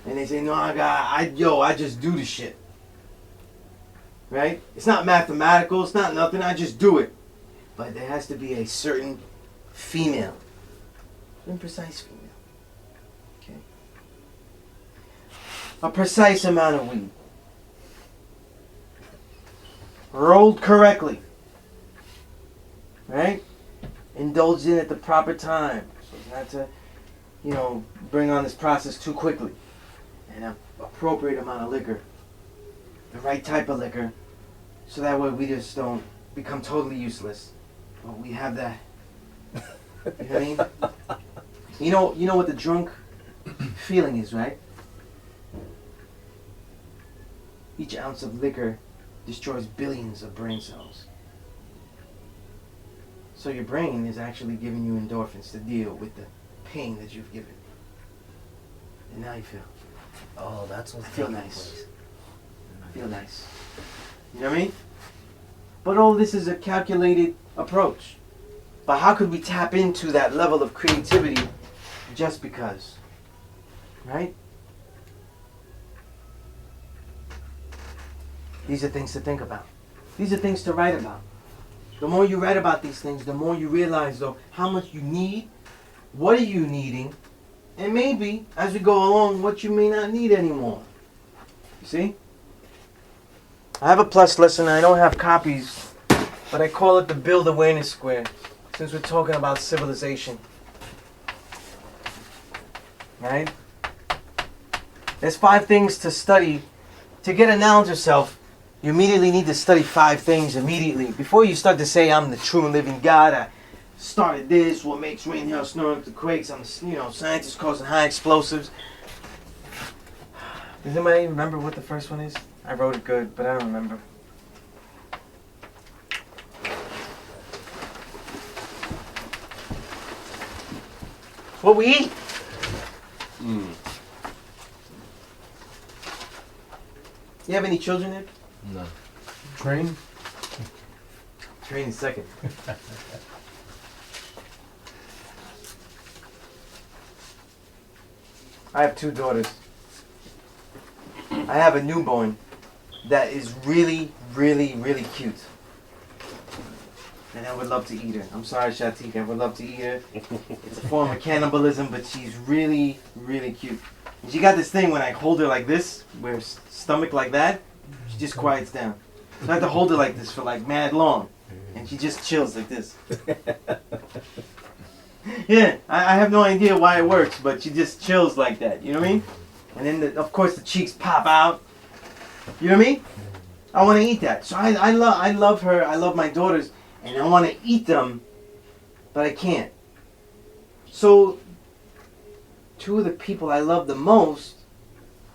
And they say, no, I just do the shit. right? It's not mathematical, it's not nothing, I just do it. But there has to be a certain female, imprecise female, okay? A precise amount of weed. Rolled correctly, right? Indulged in at the proper time, so as not to, bring on this process too quickly. And an appropriate amount of liquor, the right type of liquor, so that way we just don't become totally useless. But we have that. You know what I mean? You know what the drunk feeling is, right? Each ounce of liquor destroys billions of brain cells. So your brain is actually giving you endorphins to deal with the pain that you've given. And now you feel. Oh, that's what's I feel taking nice. place. I feel nice. You know what I mean? But all this is a calculated approach. But how could we tap into that level of creativity just because? Right? These are things to think about. These are things to write about. The more you write about these things, the more you realize, though, how much you need, what are you needing, and maybe, as we go along, what you may not need anymore. You see? I have a plus lesson. I don't have copies, but I call it the Build Awareness Square, since we're talking about civilization. Right? There's 5 things to study. To get a knowledge of self, you immediately need to study 5 things immediately. Before you start to say, I'm the true and living God, I started this, what makes rain, hail, snow, earthquakes, I'm a scientist causing high explosives. Does anybody remember what the first one is? I wrote it good, but I don't remember. What we eat. You have any children, Nick? No. Train? Train is second. I have 2 daughters. I have a newborn that is really, really, really cute. And I would love to eat her. I'm sorry, Shatik, I would love to eat her. It's a form of cannibalism, but she's really, really cute. And she got this thing when I hold her like this, with her stomach like that, she just quiets down. So I have to hold her like this for like mad long. And she just chills like this. Yeah, I have no idea why it works, but she just chills like that, you know what I mean? And then, of course, the cheeks pop out. You know what I mean? I want to eat that. So I love her, I love my daughters, and I want to eat them, but I can't. So, 2 of the people I love the most,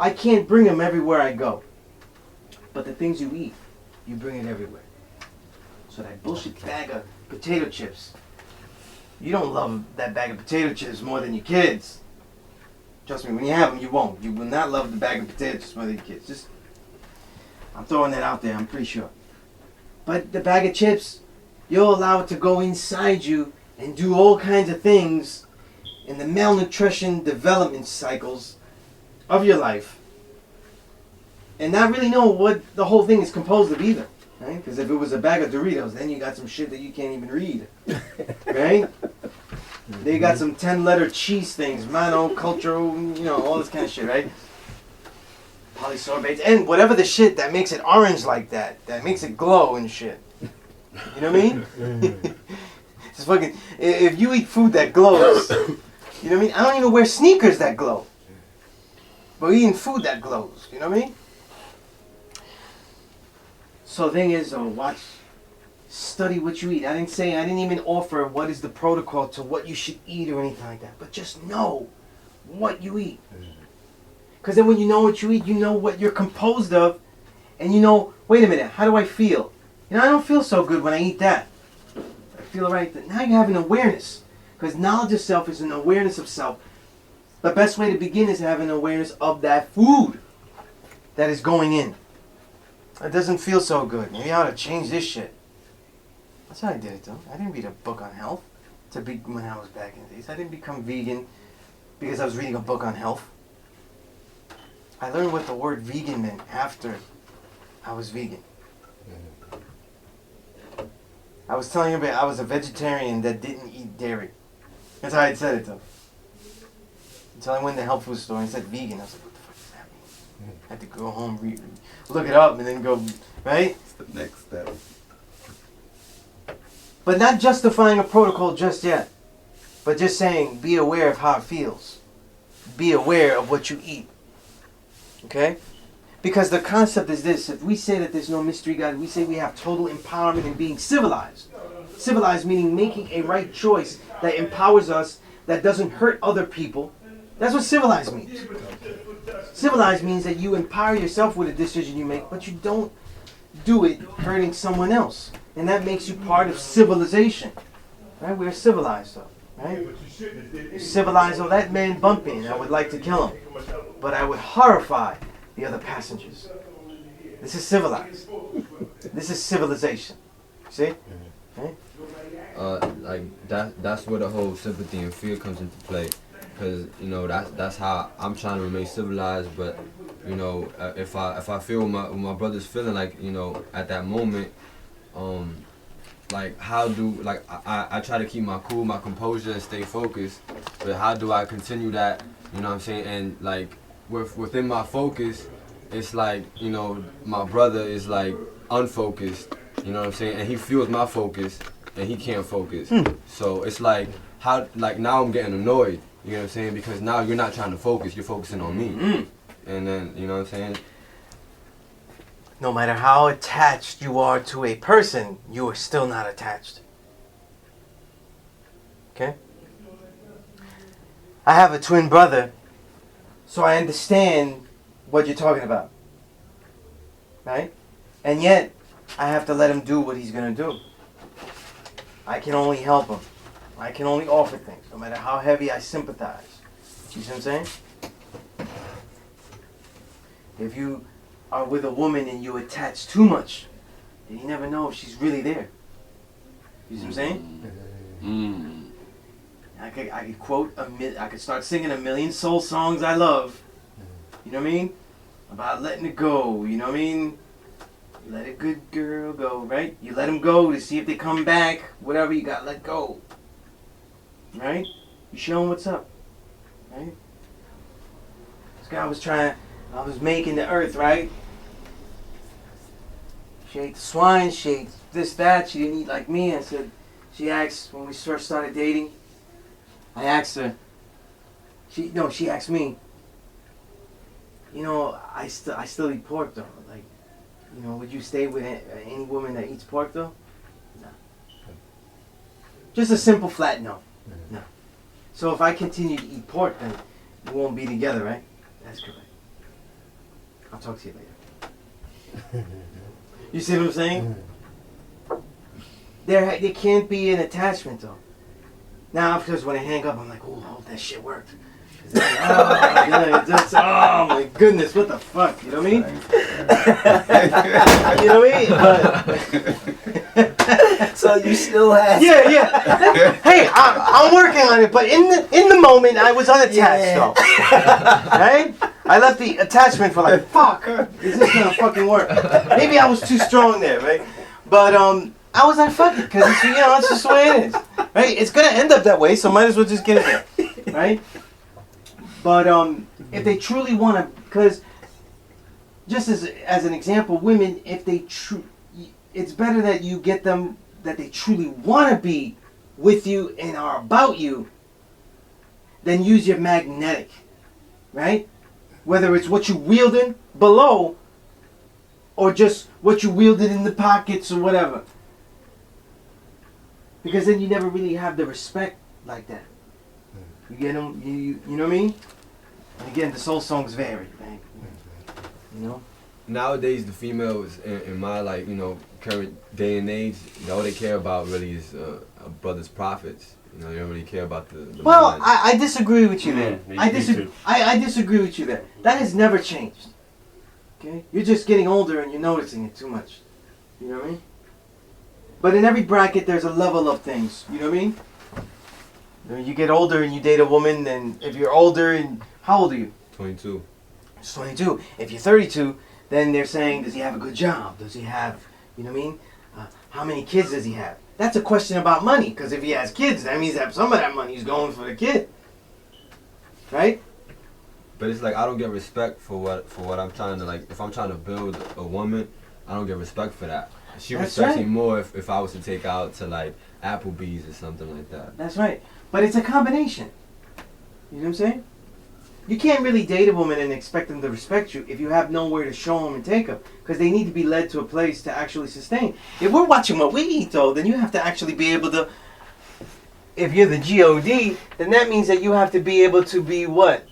I can't bring them everywhere I go. But the things you eat, you bring it everywhere. So that bullshit bag of potato chips, you don't love that bag of potato chips more than your kids. Trust me, when you have them, you won't. You will not love the bag of potato chips more than your kids. I'm throwing that out there, I'm pretty sure. But the bag of chips, you'll allow it to go inside you and do all kinds of things in the malnutrition development cycles of your life. And not really know what the whole thing is composed of either. Right? Because if it was a bag of Doritos, then you got some shit that you can't even read. Right? They got some 10-letter cheese things, monocultural, all this kind of shit, right? Polysorbates, and whatever the shit that makes it orange like that makes it glow and shit. You know what I mean? It's fucking, if you eat food that glows, you know what I mean? I don't even wear sneakers that glow. But eating food that glows, you know what I mean? So the thing is, study what you eat. I didn't even offer what is the protocol to what you should eat or anything like that. But just know what you eat. Because then when you know what you eat, you know what you're composed of. And you know, wait a minute, how do I feel? I don't feel so good when I eat that. I feel alright. Now you have an awareness. Because knowledge of self is an awareness of self. The best way to begin is to have an awareness of that food that is going in. It doesn't feel so good. Maybe I ought to change this shit. That's how I did it, though. I didn't read a book on health when I was back in the days. I didn't become vegan because I was reading a book on health. I learned what the word vegan meant after I was vegan. I was telling him I was a vegetarian that didn't eat dairy. That's how I said it to him. Until I went to the health food store and said vegan. I was like, what the fuck does that mean? I had to go home, look it up, and then go, right? It's the next step. But not justifying a protocol just yet. But just saying, be aware of how it feels. Be aware of what you eat. Okay? Because the concept is this. If we say that there's no mystery God, we say we have total empowerment in being civilized. Civilized meaning making a right choice that empowers us, that doesn't hurt other people. That's what civilized means. Civilized means that you empower yourself with a decision you make, but you don't do it hurting someone else. And that makes you part of civilization. Right? We're civilized though. Right? Civilized, oh, that man bumped me and I would like to kill him. But I would horrify the other passengers. This is civilized. This is civilization. See? Right? Like that's where the whole sympathy and fear comes into play, because you know that's how I'm trying to remain civilized. But you know, if I feel what my brother's feeling, like, you know, at that moment, like how do, like, I try to keep my cool, my composure, and stay focused. But how do I continue that? You know what I'm saying? And like within my focus, it's like, you know, my brother is like unfocused. You know what I'm saying? And he feels my focus, and he can't focus. So it's like, how, like, now I'm getting annoyed. You know what I'm saying? Because now you're not trying to focus, you're focusing on me. And then, you know what I'm saying? No matter how attached you are to a person, you are still not attached. Okay? I have a twin brother, so I understand what you're talking about. Right? And yet, I have to let him do what he's going to do. I can only help him. I can only offer things, no matter how heavy I sympathize. You see what I'm saying? If you are with a woman and you attach too much, then you never know if she's really there. You see what I'm saying? I could quote I could start singing a million soul songs I love. You know what I mean? About letting it go. You know what I mean? Let a good girl go, right? You let them go to see if they come back. Whatever, you gotta let go. Right? You show them what's up. Right? This guy was I was making the earth, right? She ate the swine, she ate this, that. She didn't eat like me. I said, she asked, when we first started dating, I asked her, she asked me, you know, I still eat pork though. Like, you know, would you stay with any woman that eats pork though? No. Just a simple flat no. No. So if I continue to eat pork, then we won't be together, right? That's correct. I'll talk to you later. You see what I'm saying? There can't be an attachment though. Now, because when I hang up, I'm like, oh, I hope that shit worked. Oh my goodness, what the fuck? You know what I mean? You know what I mean? But So you still have... yeah. Hey, I'm working on it, but in the moment, I was unattached though. Right? I left the attachment for like, fuck, is this gonna fucking work? Maybe I was too strong there, right? But I was like, fuck it, because it's, you know, it's just the way it is, right? It's gonna end up that way, so might as well just get it there, right? But if they truly want to, because just as an example, women, if they it's better that you get them that they truly want to be with you and are about you, than use your magnetic, right? Whether it's what you wielded below, or just what you wielded in the pockets or whatever. Because then you never really have the respect like that. You get them, you know what I mean? And again, the soul songs vary, right? You know? Nowadays, the females in my, like, you know, current day and age, all they care about really is a brother's profits. You know, they don't really care about the Well, mind. I disagree with you there. Me I disagree with you there. That has never changed. Okay? You're just getting older and you're noticing it too much. You know what I mean? But in every bracket, there's a level of things. You know what I mean? When you get older and you date a woman, then if you're older, and how old are you? 22. It's 22. If you're 32, then they're saying, does he have a good job? Does he have, You know what I mean? How many kids does he have? That's a question about money, because if he has kids, that means that some of that money is going for the kid. Right? But it's like I don't get respect for what I'm trying to, like, if I'm trying to build a woman, I don't get respect for that. She That's respects right. me more if I was to take out to like Applebee's or something like that. That's right. But it's a combination. You know what I'm saying? You can't really date a woman and expect them to respect you if you have nowhere to show them and take them, because they need to be led to a place to actually sustain. If we're watching what we eat, though, then you have to actually be able to. If you're the God, then that means that you have to be able to be what?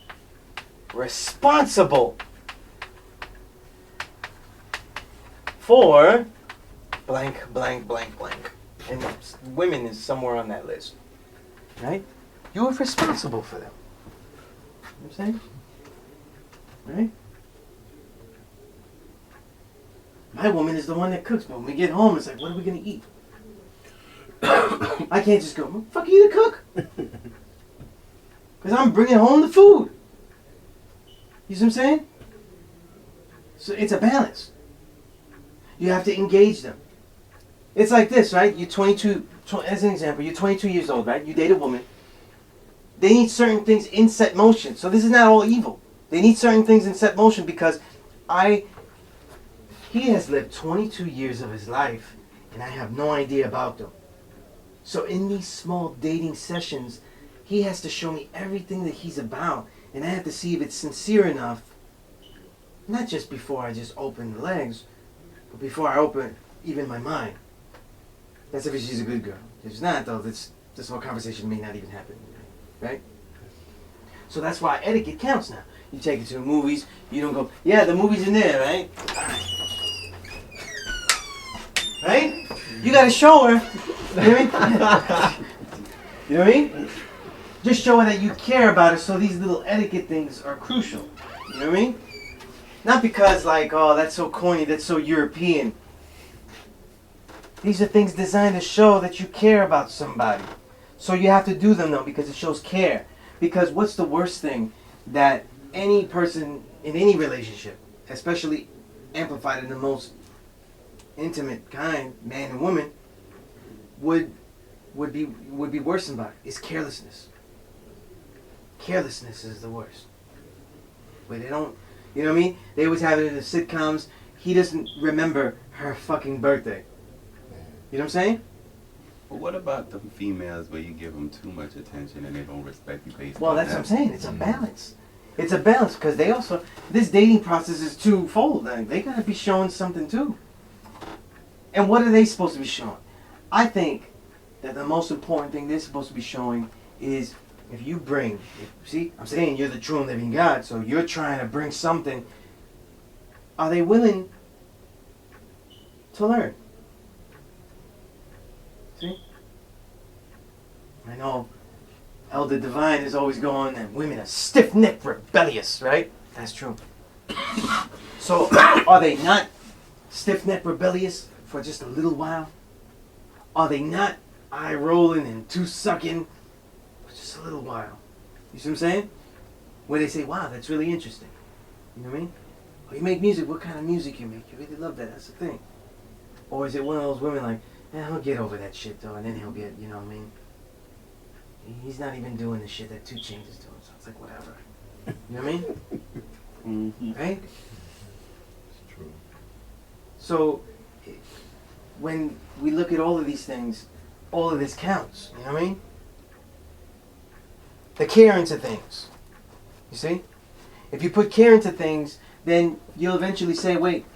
Responsible for blank, blank, blank, blank. And women is somewhere on that list. Right? You are responsible for them. You know what I'm saying? Right? My woman is the one that cooks, but when we get home, it's like, what are we going to eat? I can't just go, fuck you to cook. Because I'm bringing home the food. You see what I'm saying? So it's a balance. You have to engage them. It's like this, right? You're 22, as an example, you're 22 years old, right? You date a woman. They need certain things in set motion. So this is not all evil. They need certain things in set motion because he has lived 22 years of his life and I have no idea about them. So in these small dating sessions, he has to show me everything that he's about, and I have to see if it's sincere enough, not just before I just open the legs, but before I open even my mind. That's if she's a good girl. If it's not, though, this whole conversation may not even happen, right? So that's why etiquette counts now. You take it to the movies, you don't go, yeah, the movie's in there, right? Right? You gotta show her. You know what I mean? You know what I mean? Just show her that you care about her, so these little etiquette things are crucial. You know what I mean? Not because, like, oh, that's so corny, that's so European. These are things designed to show that you care about somebody. So you have to do them, though, because it shows care. Because what's the worst thing that any person in any relationship, especially amplified in the most intimate kind, man and woman, would be worse than that is carelessness. Carelessness is the worst. But they don't, you know what I mean? They always have it in the sitcoms. He doesn't remember her fucking birthday. You know what I'm saying? But what about the females where you give them too much attention and they don't respect you based Well, on that's that? what I'm saying. It's a balance. It's a balance because they also, this dating process is twofold. They gotta be showing something too. And what are they supposed to be showing? I think that the most important thing they're supposed to be showing is if you bring, see, I'm saying you're the true and living God, so you're trying to bring something. Are they willing to learn? See? I know Elder Divine is always going that women are stiff-necked, rebellious, right? That's true. So are they not stiff-necked, rebellious for just a little while? Are they not eye-rolling and too-sucking for just a little while? You see what I'm saying? Where they say, wow, that's really interesting. You know what I mean? Oh, you make music, what kind of music you make? You really love that, that's the thing. Or is it one of those women like, yeah, he'll get over that shit though, and then he'll get, you know what I mean? He's not even doing the shit that 2 Chainz is doing, so it's like, whatever. You know what I mean? Mm-hmm. Right? It's true. So, when we look at all of these things, all of this counts. You know what I mean? The care into things. You see? If you put care into things, then you'll eventually say, wait,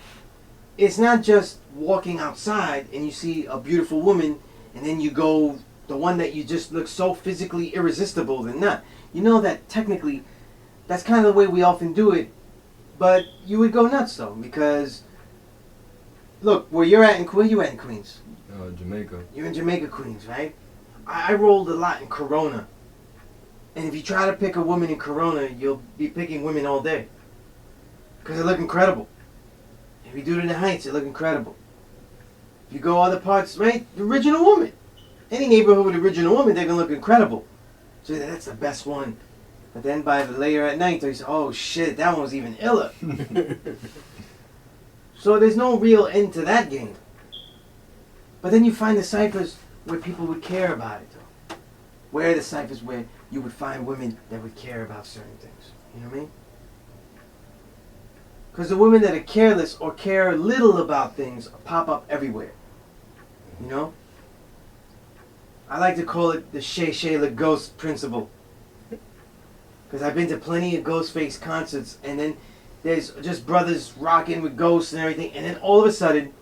it's not just walking outside and you see a beautiful woman and then you go, the one that you just look so physically irresistible than not. You know that technically, that's kind of the way we often do it, but you would go nuts though, because look, where you at in Queens? Jamaica. You're in Jamaica, Queens, right? I rolled a lot in Corona. And if you try to pick a woman in Corona, you'll be picking women all day. Because they look incredible. If you do it in the Heights, they look incredible. If you go other parts, right? The original woman. Any neighborhood with original woman, they're going to look incredible. So that's the best one. But then by the later at night, they say, oh shit, that one was even iller. So there's no real end to that game. But then you find the ciphers where people would care about it, though. Where are the ciphers where you would find women that would care about certain things? You know what I mean? Because the women that are careless or care little about things pop up everywhere. You know? I like to call it the Shay Shayla Ghost principle. Because I've been to plenty of Ghostface concerts, and then there's just brothers rocking with ghosts and everything, and then all of a sudden,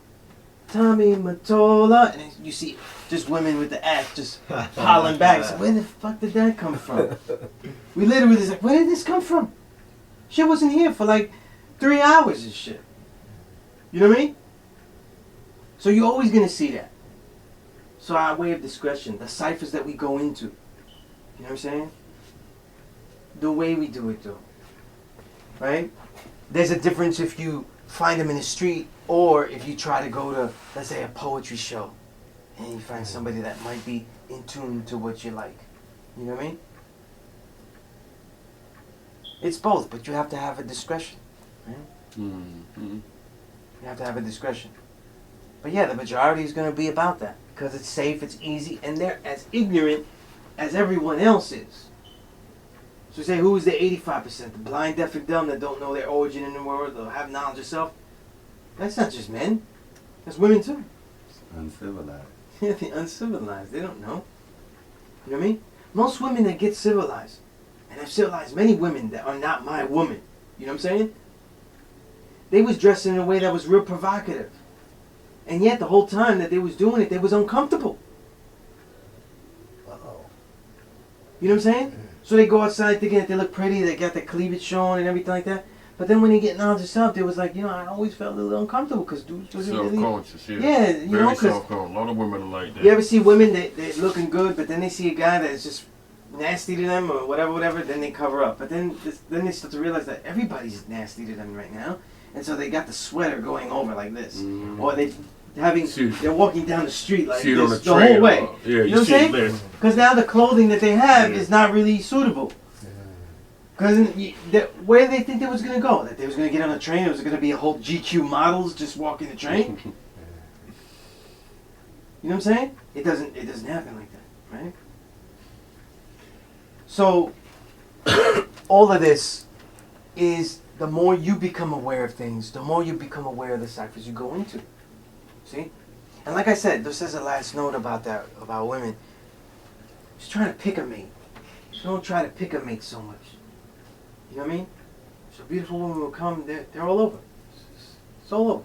Tommy Mottola, and then you see just women with the act just hollering back. So where the fuck did that come from? We literally was like, where did this come from? Shit wasn't here for like 3 hours and shit. You know what I mean? So you're always gonna see that. So our way of discretion, the ciphers that we go into, you know what I'm saying? The way we do it, though, right? There's a difference if you find them in the street or if you try to go to, let's say, a poetry show and you find somebody that might be in tune to what you like. You know what I mean? It's both, but you have to have a discretion, right? Mm-hmm. You have to have a discretion. But yeah, the majority is going to be about that because it's safe, it's easy, and they're as ignorant as everyone else is. So say, who is the 85%? The blind, deaf, and dumb that don't know their origin in the world or have knowledge of self? That's not just men. That's women too. Uncivilized. Yeah, they're uncivilized. They don't know. You know what I mean? Most women that get civilized, and I've civilized many women that are not my woman. You know what I'm saying? They was dressed in a way that was real provocative. And yet the whole time that they was doing it, they was uncomfortable. Uh-oh. You know what I'm saying? So they go outside thinking that they look pretty, they got their cleavage showing and everything like that. But then when they get knowledge of self, they was like, you know, I always felt a little uncomfortable because dudes wasn't really... Self-conscious, yeah. Yeah, you know, Very 'cause self-conscious. A lot of women are like that. you ever see women that they're looking good, but then they see a guy that's just nasty to them or whatever, then they cover up. But then they start to realize that everybody's nasty to them right now. And so they got the sweater going over like this. Mhm. Or they're walking down the street like See it on this the the train, whole way. yeah, You know what I'm see it saying? there. Because now the clothing that they have Yeah. is not really suitable. Because where did they think they was going to go? That they was going to get on a train? It was going to be a whole GQ models just walking the train? You know what I'm saying? It doesn't happen like that, right? So, all of this is the more you become aware of things, the more you become aware of the ciphers you go into. See? And like I said, this is a last note about that, about women. Just trying to pick a mate. Just don't try to pick a mate so much. You know what I mean? So a beautiful woman will come, they're all over. It's all over.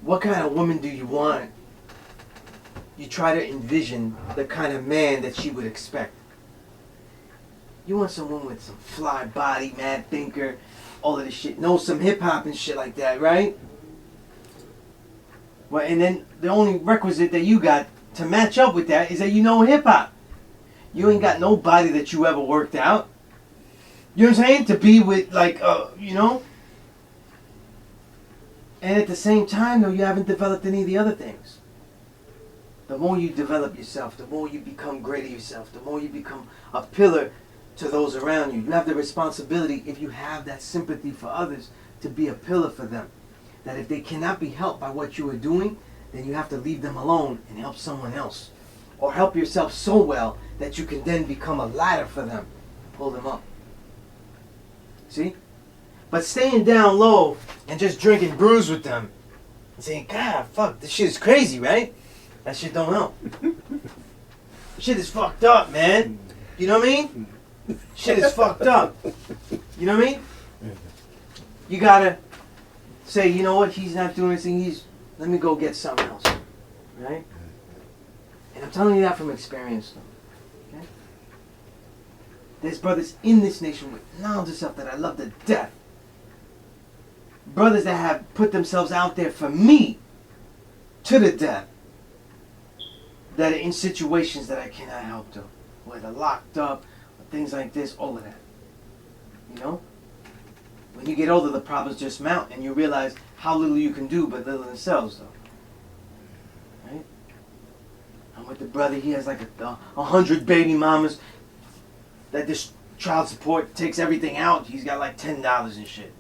What kind of woman do you want? You try to envision the kind of man that she would expect. You want someone with some fly body, mad thinker, all of this shit, knows some hip hop and shit like that, right? Well, and then the only requisite that you got to match up with that is that you know hip hop. You ain't got no body that you ever worked out. You know what I'm saying? To be with, like, you know? And at the same time, though, you haven't developed any of the other things. The more you develop yourself, the more you become great at yourself, the more you become a pillar to those around you. You have the responsibility, if you have that sympathy for others, to be a pillar for them. That if they cannot be helped by what you are doing, then you have to leave them alone and help someone else. Or help yourself so well that you can then become a ladder for them. Pull them up. See? But staying down low and just drinking brews with them and saying, God, fuck, this shit is crazy, right? That shit don't help. Shit is fucked up, man. You know what I mean? Shit is fucked up. You know what I mean? You gotta say, you know what, he's not doing anything, let me go get something else. Right? And I'm telling you that from experience, though. Okay? There's brothers in this nation with knowledge of self that I love to death. Brothers that have put themselves out there for me to the death. That are in situations that I cannot help them. Whether locked up, or things like this, all of that. You know? When you get older, the problems just mount and you realize how little you can do but little themselves, though. Right? I'm with the brother, he has like 100 baby mamas that this child support takes everything out. He's got like $10 and shit.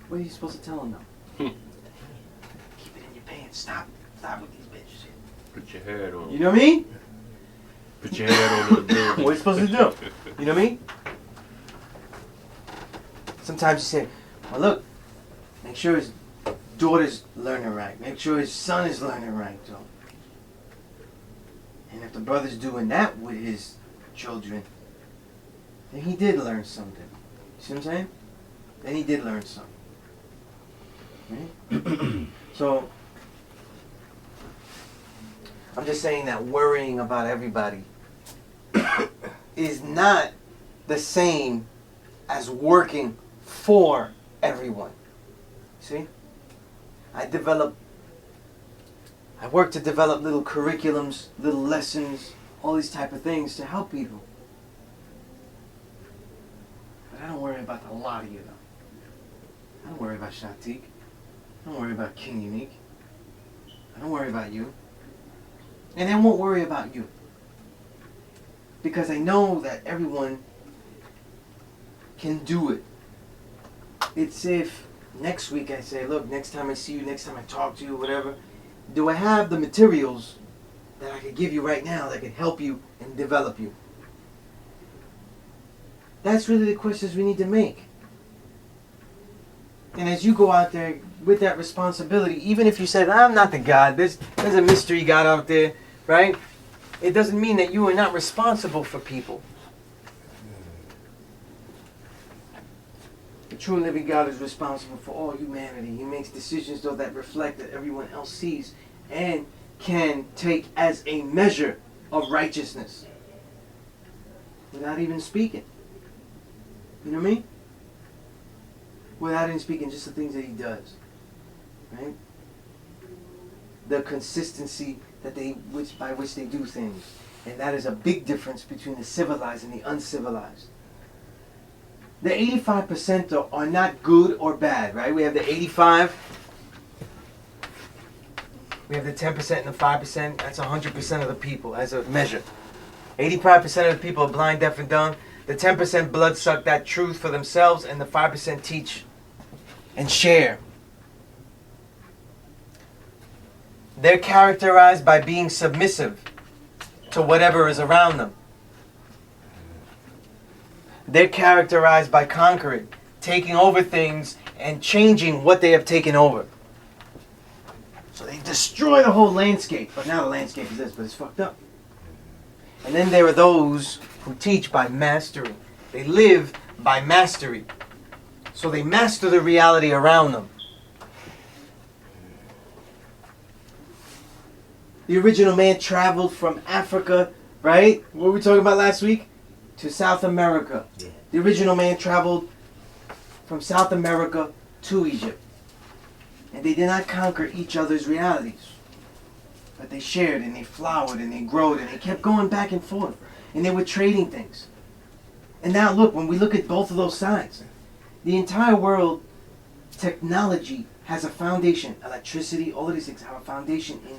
What are you supposed to tell him, though? Keep it in your man, stop with these bitches. Put your head on. You know what I mean? Put your head on the building. What are you supposed to do? You know what I mean? Sometimes you say, well, look, make sure his daughter's learning right. Make sure his son is learning right, though. And if the brother's doing that with his children, then he did learn something. You see what I'm saying? Then he did learn something. Right? So, I'm just saying that worrying about everybody is not the same as working for everyone. See? I work to develop little curriculums, little lessons, all these type of things to help people. But I don't worry about a lot of you though. I don't worry about Shatik. I don't worry about King Unique. I don't worry about you. And I won't worry about you. Because I know that everyone can do it. It's if next week I say, look, next time I see you, next time I talk to you, whatever, do I have the materials that I could give you right now that could help you and develop you? That's really the questions we need to make. And as you go out there with that responsibility, even if you said, I'm not the God, there's a mystery God out there, right? It doesn't mean that you are not responsible for people. The true and living God is responsible for all humanity. He makes decisions though that reflect that everyone else sees and can take as a measure of righteousness without even speaking. You know what I mean? Without even speaking, just the things that he does. Right? The consistency that by which they do things. And that is a big difference between the civilized and the uncivilized. The 85% are not good or bad, right? We have the 85. We have the 10% and the 5%. That's 100% of the people as a measure. 85% of the people are blind, deaf, and dumb. The 10% blood suck that truth for themselves, and the 5% teach and share. They're characterized by being submissive to whatever is around them. They're characterized by conquering, taking over things, and changing what they have taken over. So they destroy the whole landscape. But now the landscape is this, but it's fucked up. And then there are those who teach by mastery. They live by mastery. So they master the reality around them. The original man traveled from Africa, right? What were we talking about last week? To South America. Yeah. The original man traveled from South America to Egypt. And they did not conquer each other's realities. But they shared and they flowered and they growed and they kept going back and forth. And they were trading things. And now look, when we look at both of those sides, the entire world, technology has a foundation. Electricity, all of these things have a foundation in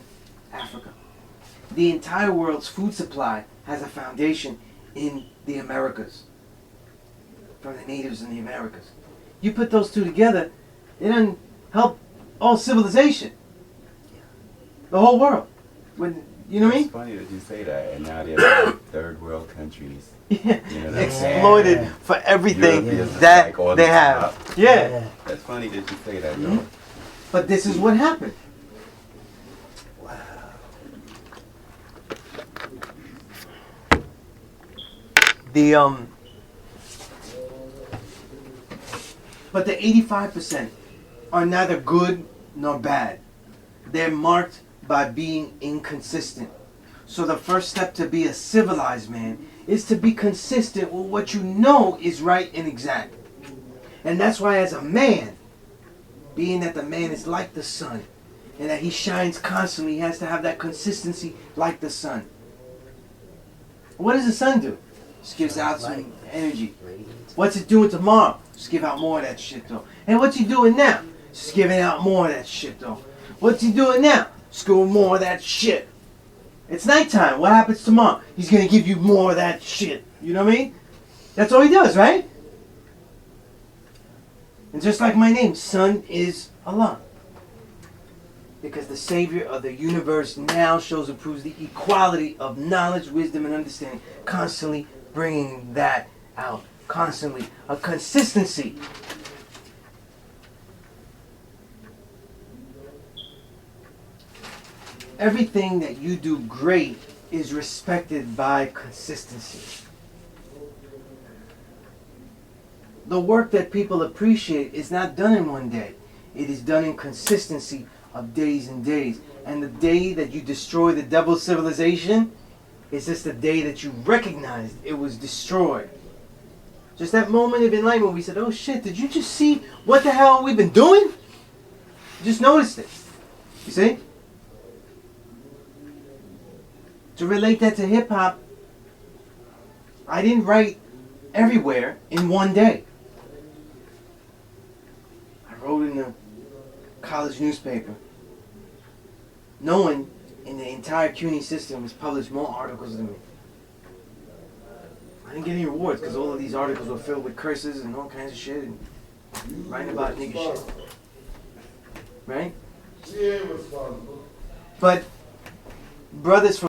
Africa. The entire world's food supply has a foundation in the Americas. From the natives in the Americas. You put those two together, it doesn't help all civilization. The whole world. When, you know what I mean? It's funny that you say that, and now they're like third world countries. Yeah. You know, Exploited Yeah. for everything Europe is that like all they the have. top. Yeah. That's funny that you say that, Mhm. though. But this is what happened. Wow. But the 85% are neither good nor bad. They're marked by being inconsistent. So the first step to be a civilized man is to be consistent with what you know is right and exact. And that's why as a man, being that the man is like the sun, and that he shines constantly, he has to have that consistency like the sun. What does the sun do? Just gives out some energy. What's it doing tomorrow? Just give out more of that shit though. And what's he doing now? Just giving out more of that shit though. What's he doing now? Just doing more of that shit. It's nighttime. What happens tomorrow? He's gonna give you more of that shit. You know what I mean? That's all he does, right? And just like my name, Sunez Allah. Because the Savior of the universe now shows and proves the equality of knowledge, wisdom, and understanding. Constantly bringing that out. Constantly. A consistency. Everything that you do great is respected by consistency. The work that people appreciate is not done in one day. It is done in consistency of days and days. And the day that you destroy the devil's civilization is just the day that you recognized it was destroyed. Just that moment of enlightenment, we said, oh shit, did you just see what the hell we've been doing? Just noticed it. You see? To relate that to hip-hop, I didn't write everywhere in one day. I wrote in the college newspaper. No one in the entire CUNY system has published more articles than me. I didn't get any awards because all of these articles were filled with curses and all kinds of shit and writing about nigga shit. Right? She ain't responsible. But brothers from